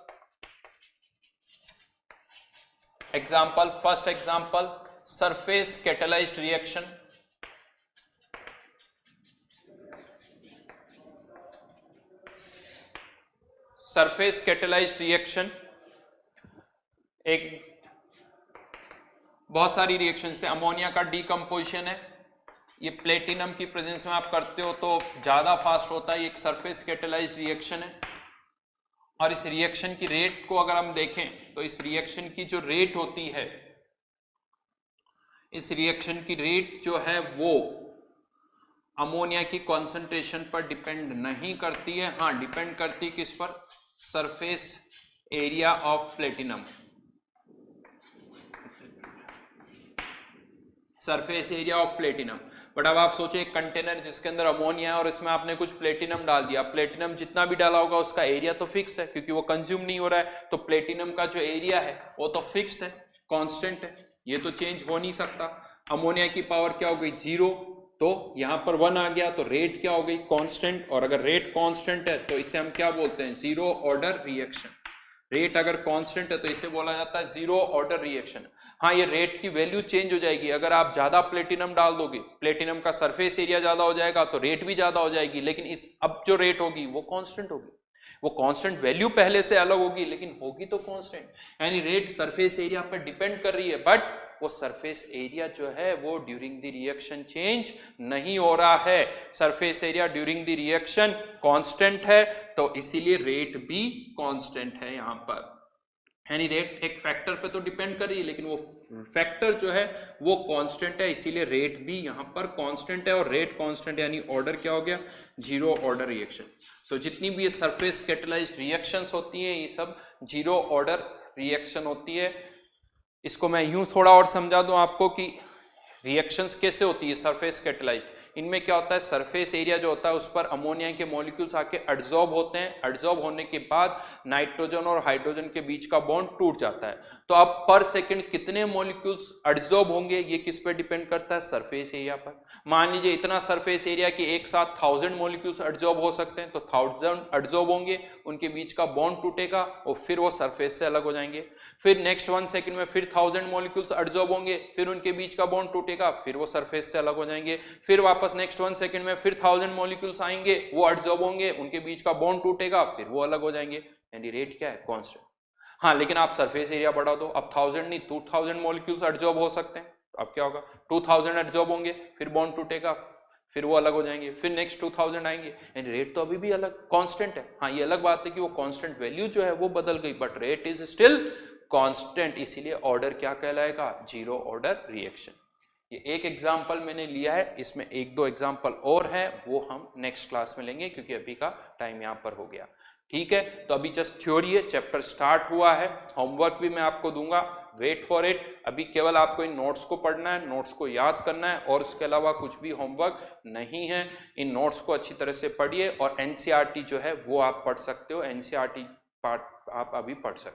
first example surface catalysed reaction. Surface catalysed reaction एक बहुत सारी रिएक्शन से, अमोनिया का डीकंपोजिशन है, ये प्लेटिनम की प्रेजेंस में आप करते हो तो ज्यादा फास्ट होता है, एक सरफेस कैटालाइज्ड रिएक्शन है। और इस रिएक्शन की रेट को अगर हम देखें तो इस रिएक्शन की जो रेट होती है, इस रिएक्शन की रेट जो है वो अमोनिया की कॉन्सेंट्रेशन पर डिपेंड नहीं करती है, हाँ डिपेंड करती है किस पर, surface area of platinum, surface area of platinum. But अब आप सोचे एक कंटेनर जिसके अंदर अमोनिया है और इसमें आपने कुछ प्लेटिनम डाल दिया, प्लेटिनम जितना भी डाला होगा उसका एरिया तो फिक्स है क्योंकि वो कंज्यूम नहीं हो रहा है, तो प्लेटिनम का जो एरिया है वो तो फिक्स्ड है, कांस्टेंट है, ये तो चेंज हो नहीं सकता। अमोनिया की पावर क्या हो गई, 0, तो यहां पर 1 आ गया, तो रेट क्या हो गई, कांस्टेंट। और अगर रेट कांस्टेंट है तो इसे हम क्या बोलते हैं, जीरो ऑर्डर रिएक्शन। रेट अगर कांस्टेंट है तो इसे बोला जाता है जीरो ऑर्डर रिएक्शन। हाँ ये रेट की वैल्यू चेंज हो जाएगी, अगर आप ज्यादा प्लेटिनम डाल दोगे, प्लेटिनम का सरफेस एरिया ज्यादा हो जाएगा तो रेट भी ज्यादा हो जाएगी, लेकिन इस अब जो रेट होगी वो कांस्टेंट होगी, वो कांस्टेंट वैल्यू पहले से अलग होगी लेकिन होगी तो कांस्टेंट। यानी रेट सरफेस एरिया पर डिपेंड कर रही है, बट वो सरफेस एरिया जो है वो ड्यूरिंग द रिएक्शन चेंज नहीं हो रहा है, surface area during the reaction constant है, तो इसीलिए रेट भी कांस्टेंट है यहां पर। यानी रेट एक फैक्टर पे तो डिपेंड कर रही है लेकिन वो फैक्टर जो है वो कांस्टेंट है, इसीलिए रेट भी यहां पर कांस्टेंट है। और रेट कांस्टेंट यानी ऑर्डर क्या हो गया, जीरो ऑर्डर रिएक्शन। तो जितनी भी ये सरफेस कैटालाइज्ड रिएक्शंस होती हैं ये सब जीरो ऑर्डर रिएक्शन होती है। इसको मैं यूं थोड़ा और समझा दूं आपको कि रिएक्शंस कैसे होती है सरफेस कैटालाइज्ड। इनमें क्या होता है, सरफेस एरिया जो होता है उस पर अमोनिया के मॉलिक्यूल्स आके एडजॉर्ब होते हैं, एडजॉर्ब होने के बाद नाइट्रोजन और हाइड्रोजन के बीच का बॉन्ड टूट जाता है। तो अब पर सेकंड कितने मॉलिक्यूल्स एडजॉर्ब होंगे ये किस पर डिपेंड करता है, सरफेस एरिया पर। मान लीजिए इतना सरफेस एरिया कि एक साथ 1000 मॉलिक्यूल्स एडजॉर्ब हो सकते हैं, तो 1000 एडजॉर्ब होंगे, उनके बीच का बॉन्ड टूटेगा और फिर वो सरफेस से अलग हो जाएंगे। फिर नेक्स्ट 1 सेकंड में फिर 1000 मॉलिक्यूल्स एडजॉर्ब होंगे, फिर उनके बीच का बॉन्ड टूटेगा, फिर वो सरफेस से अलग हो जाएंगे। फिर वापस नेक्स्ट 1 सेकंड में फिर 1000 मॉलिक्यूल्स आएंगे, वो एडजॉर्ब होंगे, उनके बीच का बॉन्ड टूटेगा, फिर वो अलग हो जाएंगे। यानी रेट क्या है, कांस्टेंट। हाँ लेकिन आप सरफेस एरिया बढ़ा दो, अब 1000 नहीं 2000 मॉलिक्यूल्स एडजॉर्ब हो सकते हैं, तो अब क्या होगा, 2000 एडजॉर्ब होंगे, फिर बॉन्ड टूटेगा, फिर वो अलग हो जाएंगे, फिर नेक्स्ट 2000 आएंगे, एंड रेट तो अभी भी अलग कांस्टेंट है। हाँ, ये अलग बात है कि वो कांस्टेंट वैल्यू जो है वो बदल गई, but rate is still constant, इसीलिए ऑर्डर क्या कहलाएगा, जीरो ऑर्डर रिएक्शन। ये एक एग्जांपल मैंने लिया है, इसमें एक दो एग्जांपल और हैं, वो हम नेक्स्ट क्लास में लेंगे क्योंकि अभी का टाइम यहाँ पर हो गया। ठीक है, तो अभी जस्ट थ्योरी है, चैप्टर स्टार्ट हुआ है, होमवर्क भी मैं आपको दूंगा, वेट फॉर इट। अभी केवल आपको इन नोट्स को पढ़ना है, नोट्स को याद करना है, और इसके अलावा कुछ भी होमवर्क नहीं है। इन नोट्स को अच्छी तरह से पढ़िए, और एनसीईआरटी जो है वो आप पढ़ सकते हो, एनसीईआरटी पार्ट आप अभी पढ़ सकते हो।